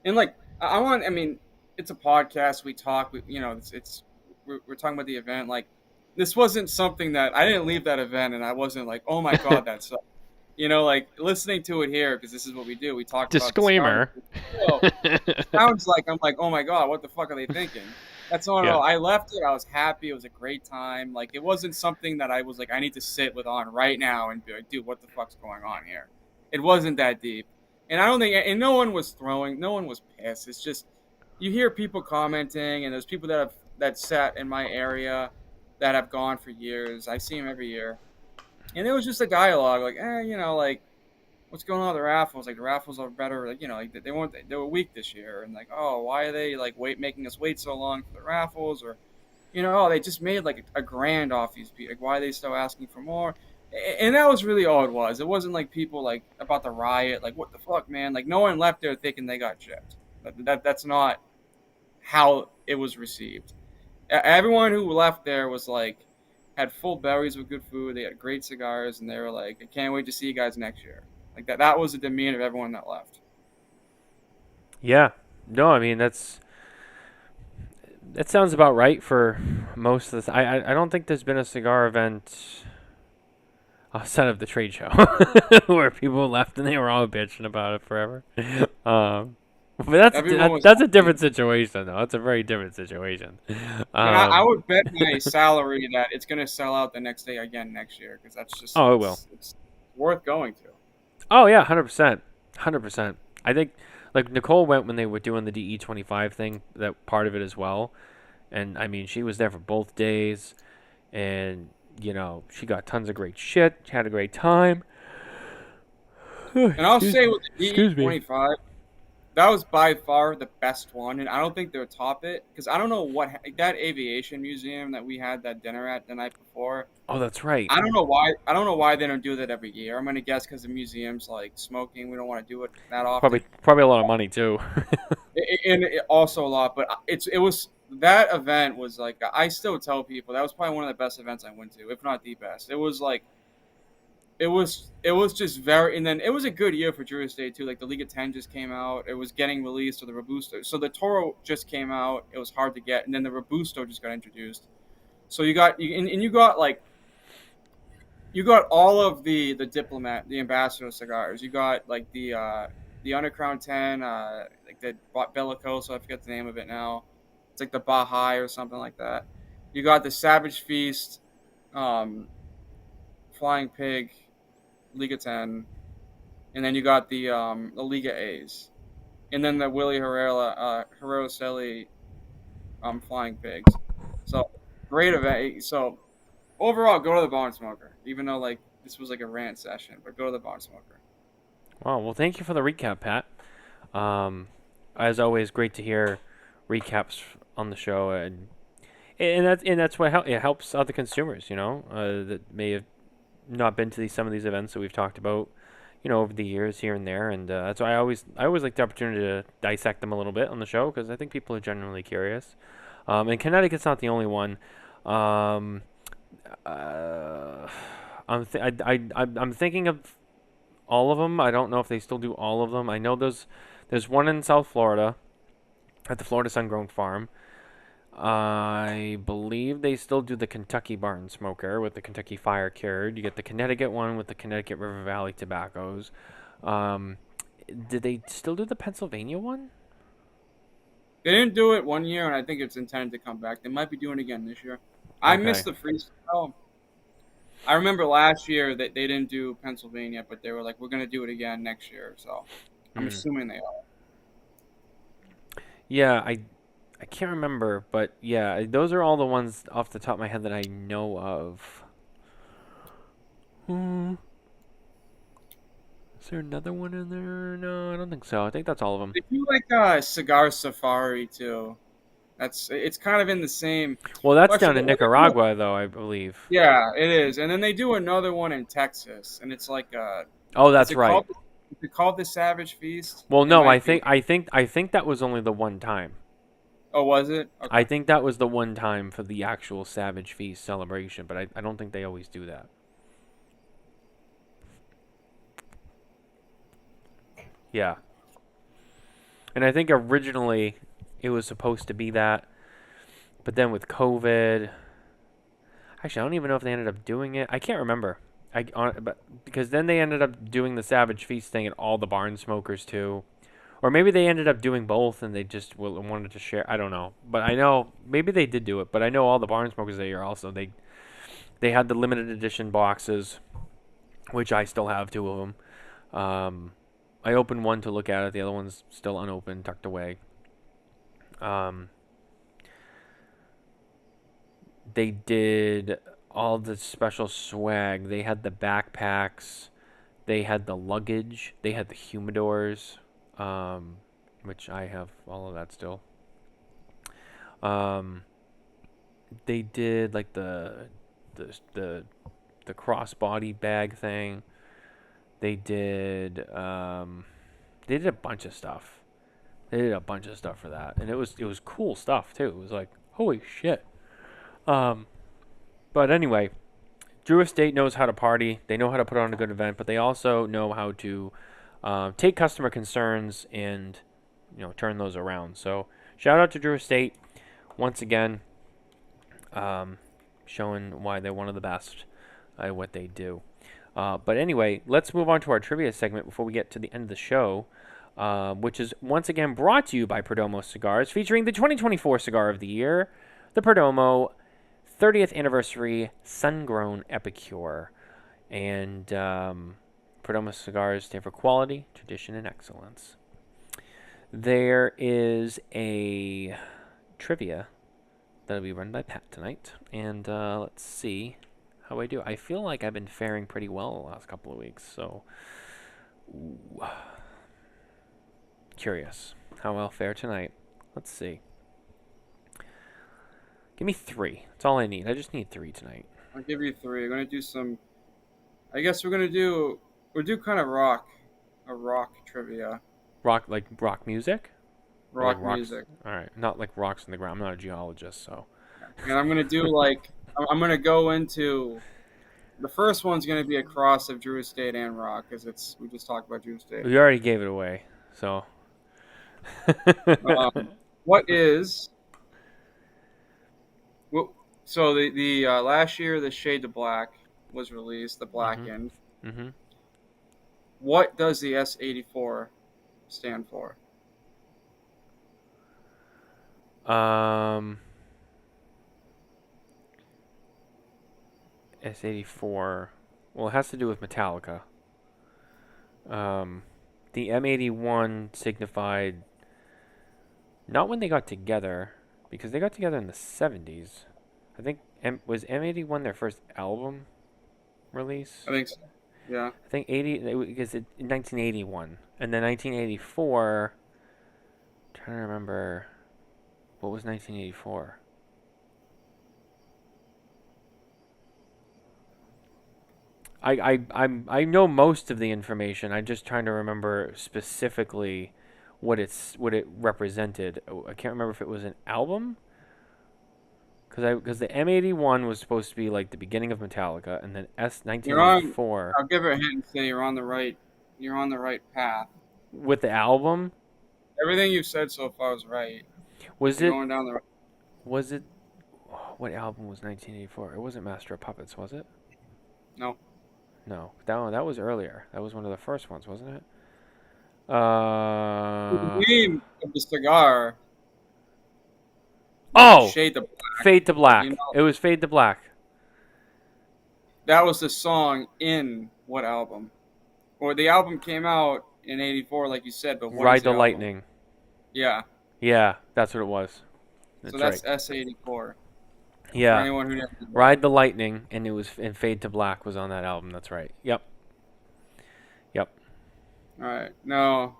and like I want. I mean, it's a podcast. We talk. It's we're talking about the event. Like this wasn't something that I didn't leave that event, and I wasn't like, oh my god, that's like listening to it here because this is what we do. We talk about the cigar. Disclaimer. Sounds like I'm like, oh my god, what the fuck are they thinking? That's not Yeah. all. I left it. I was happy. It was a great time. Like it wasn't something that I was like, I need to sit with on right now and be like, dude, what the fuck's going on here? It wasn't that deep, and I don't think, and no one was throwing, no one was pissed. It's just you hear people commenting, and there's people that sat in my area that have gone for years. I see them every year, and it was just a dialogue, like, like what's going on with the raffles? Like the raffles are better. Like like they were weak this year, and like why are they like making us wait so long for the raffles? Or they just made like a grand off these people. Like why are they still asking for more? And that was really all it was. It wasn't like people like about the riot. Like what the fuck, man? Like no one left there thinking they got gypped. That's not how it was received. Everyone who left there was like had full bellies with good food. They had great cigars, and they were like, I can't wait to see you guys next year. Like that was the demeanor of everyone that left. Yeah. No, I mean that sounds about right for most of this. I don't think there's been a cigar event outside of the trade show where people left and they were all bitching about it forever. But that's a different situation, though. That's a very different situation. And I would bet my salary that it's going to sell out the next day again next year because that's just Oh, it will. It's worth going to. Oh yeah, 100%, 100%. I think like Nicole went when they were doing the DE25 thing, that part of it as well, and I mean she was there for both days, and she got tons of great shit, had a great time. And I'll say with the Excuse me. DE25, that was by far the best one, and I don't think they'll top it because I don't know that aviation museum that we had that dinner at the night before. Oh, that's right. I don't know why. I don't know why they don't do that every year. I'm gonna guess because the museum's like smoking. We don't want to do it that often. Probably a lot of money too. And also a lot, but it was that event was like I still tell people that was probably one of the best events I went to, if not the best. It was like it was just very, and then it was a good year for Drew Estate too. Like the Liga 10 just came out, it was getting released, or the Robusto. So the Toro just came out, it was hard to get, and then the Robusto just got introduced. So you got you got all of the diplomat, the ambassador cigars. You got like the Undercrown 10, like the Bellicoso, I forget the name of it now. It's like the Baha'i or something like that. You got the Savage Feast, Flying Pig, Liga 10, and then you got the Liga A's, and then the Willie Herrera Selly Flying Pigs. So great event. So overall, go to the Barn Smoker. Even though like this was like a rant session, but go to the Barn Smoker. Wow. Well, thank you for the recap, Pat. As always, great to hear recaps on the show, and that's what it helps other consumers, that may have not been to some of these events that we've talked about, over the years here and there, and that's why I always like the opportunity to dissect them a little bit on the show because I think people are genuinely curious. And Connecticut's not the only one. I'm thinking of all of them. I don't know if they still do all of them. I know there's one in South Florida at the Florida Sun-Grown Farm. I believe they still do the Kentucky Barn Smoker with the Kentucky Fire Cured. You get the Connecticut one with the Connecticut River Valley Tobaccos. Did they still do the Pennsylvania one? They didn't do it one year, and I think it's intended to come back. They might be doing it again this year. Okay. I missed the freestyle. I remember last year that they didn't do Pennsylvania, but they were like, we're going to do it again next year. So I'm assuming they are. Yeah, I can't remember, but yeah, those are all the ones off the top of my head that I know of. Hmm. Is there another one in there? No, I don't think so. I think that's all of them. They do like Cigar Safari too. It's kind of in the same. Well, that's Well, down actually, in Nicaragua, though, I believe. yeah, it is. And then they do another one in Texas, and it's like Oh, is that's it right. called is it called the Savage Feast? Well, It no, might be. I think that was only the one time. Oh, was it? I Okay. think that was the one time for the actual Savage Feast celebration, but I don't think they always do that. Yeah. And I think originally it was supposed to be that, but then with COVID, actually, I don't even know if they ended up doing it. I can't remember. But because then they ended up doing the Savage Feast thing at all the barn smokers too, or maybe they ended up doing both and they just wanted to share. I don't know, but I know maybe they did do it. But I know all the barn smokers that year also they had the limited edition boxes, which I still have two of them. I opened one to look at it. The other one's still unopened, tucked away. Um, they did all the special swag. They had the backpacks. They had the luggage. They had the humidors, which I have all of that still. Um, they did like the the the crossbody bag thing. They did a bunch of stuff. They did a bunch of stuff for that, and it was cool stuff too. It was like holy shit. Um, but anyway, Drew Estate knows how to party. They know how to put on a good event, but they also know how to take customer concerns and turn those around. So shout out to Drew Estate once again, showing why they're one of the best at what they do. But anyway, let's move on to our trivia segment before we get to the end of the show, which is once again brought to you by Perdomo Cigars, featuring the 2024 Cigar of the Year, the Perdomo 30th Anniversary Sun-Grown Epicure. And Perdomo Cigars stand for quality, tradition, and excellence. There is a trivia that'll be run by Pat tonight, and let's see how I do. I feel like I've been faring pretty well the last couple of weeks, so ooh, curious how I'll fare tonight. Let's see. Give me 3. That's all I need. I just need 3 tonight. I'll give you 3. I'm gonna do some. I guess we'll do kind of a rock trivia, Rock music? Or like rock rocks? music, All right, not like rocks in the ground. I'm not a geologist, so. and I'm gonna do like I'm gonna go into. The first one's gonna be a cross of Drew Estate and rock because we just talked about Drew Estate. We already gave it away, so. What is Well, so the last year the Shade to Black was released, the blackened. Mm-hmm. What does the S84 stand for? S84. Well, it has to do with Metallica. The M81 signified not when they got together, because they got together in the 70s. I think was M81 their first album release? I think so. Yeah. I think 80 because in 1981, and then 1984. Trying to remember what was 1984. I know most of the information. I'm just trying to remember specifically what it represented. I can't remember if it was an album. Because the M81 was supposed to be like the beginning of Metallica, and then 1984 I'll give it a hint and say you're on the right. You're on the right path. with the album. Everything you've said so far is right. Was You're it? going down the right. Was it? What album was 1984? It wasn't Master of Puppets, was it? No. No, that was earlier. That was one of the first ones, wasn't it? The name of the cigar. Oh, Shade to Black. Fade to Black. You know, It was Fade to Black. that was the song in what album? Or the album came out in '84, like you said, but what Ride is the album? Lightning. Yeah. Yeah, that's what it was. So That's that's right. S84. For Yeah. anyone who doesn't know. Ride the Lightning, and Fade to Black was on that album. That's right. Yep. Yep. All right. No.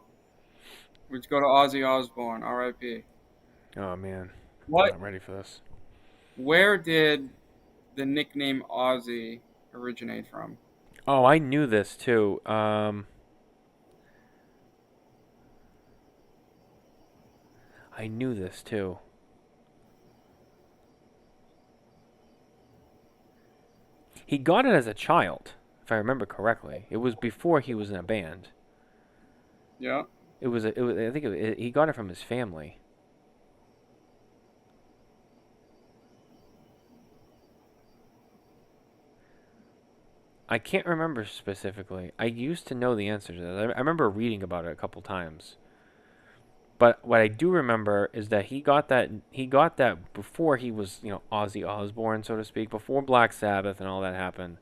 We go to Ozzy Osbourne, R.I.P. Oh man, I'm What? not ready for this. Where did the nickname Ozzy originate from? Oh, I knew this too. I knew this too. He got it as a child, if I remember correctly. It was before he was in a band. Yeah. It was. I think he got it from his family. I can't remember specifically. I used to know the answer to that. I remember reading about it a couple times. But what I do remember is that he got that before he was, Ozzy Osbourne, so to speak, before Black Sabbath and all that happened.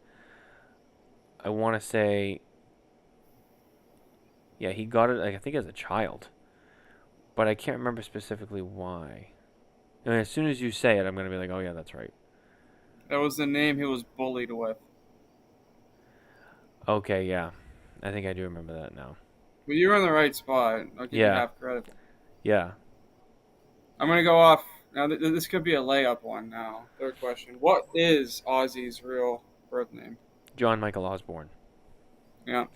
I want to say, yeah, he got it, I think, as a child. But I can't remember specifically why. And as soon as you say it, I'm going to be like, oh, yeah, that's right. That was the name he was bullied with. Okay, yeah. I think I do remember that now. But you were in the right spot. I'll give you Yeah. half credit. Yeah. I'm going to go off. Now, this could be a layup one now. Third question. What is Ozzy's real birth name? John Michael Osborne. Yeah.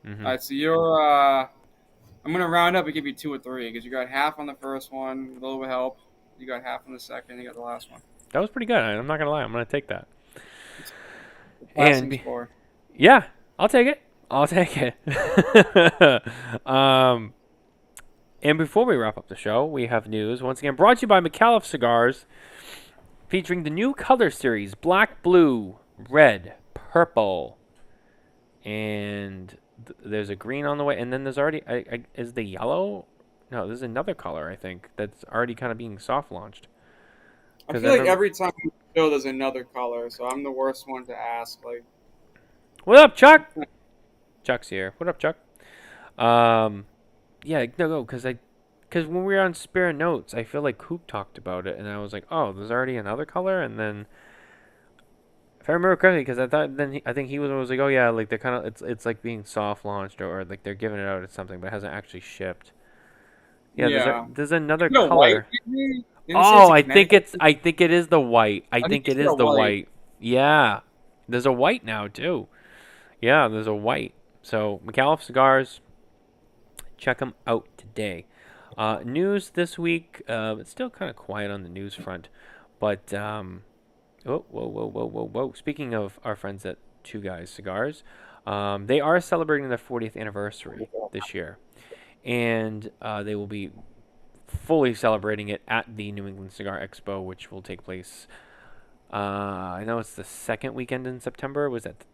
Mm-hmm. All right, so you're, I'm going to round up and give you 2 or 3 because you got half on the first one with a little bit of help. You got half on the second. You got the last one. That was pretty good. I'm not going to lie. I'm going to take that. Passing score. Yeah, I'll take it. I'll take it. And before we wrap up the show, we have news. Once again, brought to you by Micallef Cigars, featuring the new color series, black, blue, red, purple, and there's a green on the way. And then there's already, is the yellow? No, there's another color, I think, that's already kind of being soft launched. I feel like every time we show there's another color, so I'm the worst one to ask. Like, what up, Chuck? Chuck's here. What up, Chuck? Yeah, no, because when we were on Spare Notes, I feel like Coop talked about it, and I was like, oh, there's already another color, and then if I remember correctly, because I think he was like, oh yeah, like they're kind of it's like being soft launched or like they're giving it out as something, but it hasn't actually shipped. Yeah, there's another color. White, oh, I think it is the white. I think it is the white. Yeah, there's a white now too. Yeah, there's a white. So Micallef Cigars, check them out today. News this week, it's still kind of quiet on the news front, but whoa. Speaking of our friends at Two Guys Cigars, they are celebrating their 40th anniversary this year, and they will be fully celebrating it at the New England Cigar Expo, which will take place, I know it's the second weekend in September. Was that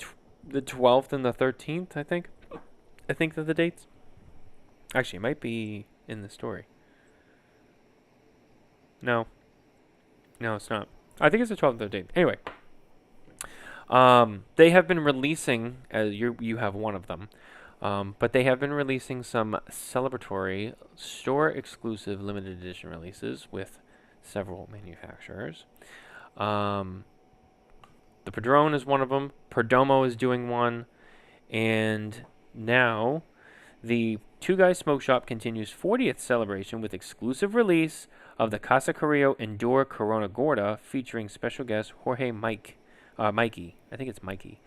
the 12th and the 13th, I think they're the dates. Actually, it might be in the story. No, it's not. I think it's the 12th and 13th. Anyway, they have been releasing, you have one of them, but they have been releasing some celebratory store-exclusive limited edition releases with several manufacturers. The Padron is one of them. Perdomo is doing one. And now the Two Guys Smoke Shop continues 40th celebration with exclusive release of the Casa Carrillo Endure Corona Gorda featuring special guest Jorge Mikey. I think it's Mikey.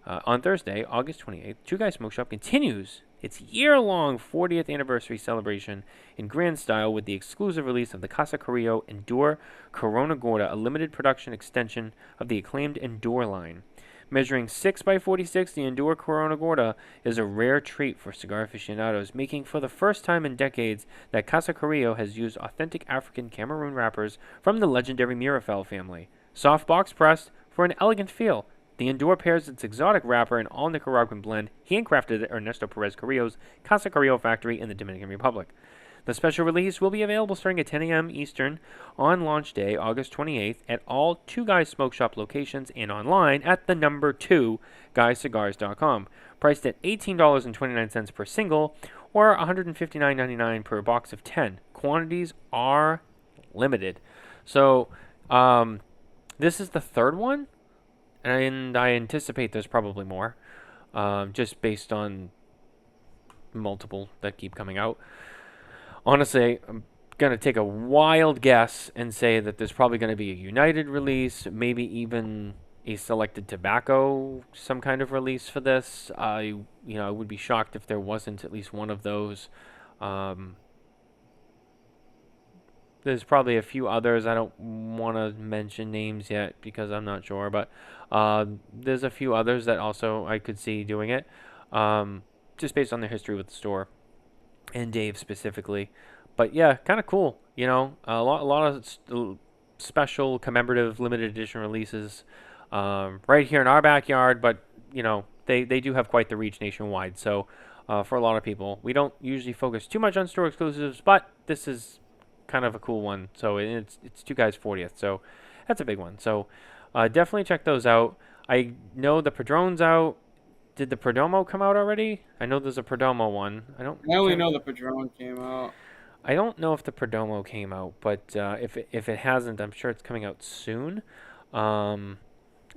On Thursday, August 28th, Two Guys Smoke Shop continues its year-long 40th anniversary celebration in grand style with the exclusive release of the Casa Carrillo Endure Corona Gorda, a limited production extension of the acclaimed Endure line. Measuring 6x46, the Endure Corona Gorda is a rare treat for cigar aficionados, making for the first time in decades that Casa Carrillo has used authentic African Cameroon wrappers from the legendary Mirafel family. Soft box pressed for an elegant feel. The Endure pairs its exotic wrapper and all Nicaraguan blend, handcrafted at Ernesto Perez Carrillo's Casa Carrillo factory in the Dominican Republic. The special release will be available starting at 10 a.m. Eastern on launch day, August 28th, at all Two Guys Smoke Shop locations and online at the number 2 guyscigars.com. Priced at $18.29 per single or $159.99 per box of 10. Quantities are limited. So this is the third one, and I anticipate there's probably more, just based on multiple that keep coming out. Honestly, I'm gonna take a wild guess and say that there's probably gonna be a United release, maybe even a selected tobacco, some kind of release for this. I would be shocked if there wasn't at least one of those. There's probably a few others. I don't want to mention names yet because I'm not sure, but there's a few others that also I could see doing it, just based on their history with the store and Dave specifically. But yeah, kind of cool. A lot of special commemorative limited edition releases right here in our backyard. But they do have quite the reach nationwide. So for a lot of people, we don't usually focus too much on store exclusives, but this is kind of a cool one. So it's Two Guys 40th. So that's a big one. So definitely check those out. I know the Padrone's out. Did the Perdomo come out already? I know there's a Perdomo one. I only know the Padrone came out. I don't know if the Perdomo came out, but if it hasn't, I'm sure it's coming out soon. And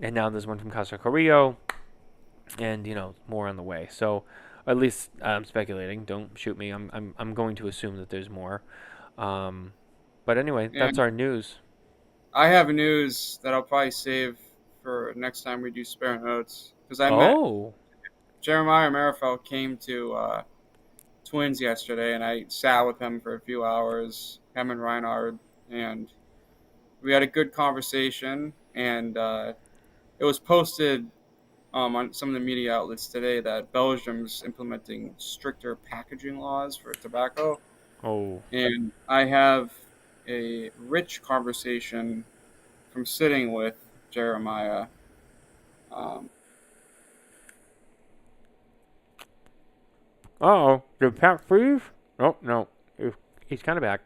now there's one from Casa Carrillo, and more on the way. So at least I'm speculating. Don't shoot me. I'm going to assume that there's more. But anyway, that's our news. I have news that I'll probably save for next time we do Spare Notes, because I met Jeremiah Marifel came to Twins yesterday, and I sat with him for a few hours, him and Reinhard, and we had a good conversation. And it was posted on some of the media outlets today that Belgium's implementing stricter packaging laws for tobacco. Oh. And I have a rich conversation from sitting with Jeremiah. Did Pat freeze? Oh, no. He's kind of back.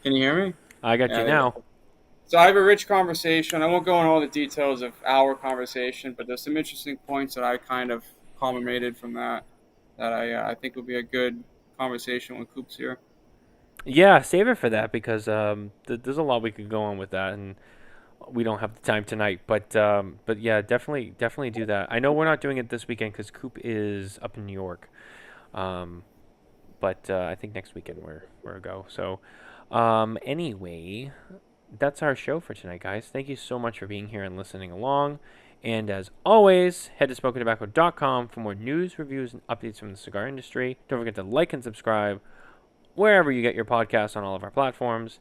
Can you hear me? I got you now. So I have a rich conversation. I won't go into all the details of our conversation, but there's some interesting points that I kind of culminated from that I think will be a good conversation when Coop's here. Yeah, save it for that, because there's a lot we could go on with that, and we don't have the time tonight. But yeah, definitely do that. I know we're not doing it this weekend because Coop is up in New York. But I think next weekend we're a go. So anyway, that's our show for tonight, guys. Thank you so much for being here and listening along. And as always, head to SmokinTabacco.com for more news, reviews, and updates from the cigar industry. Don't forget to like and subscribe wherever you get your podcasts on all of our platforms.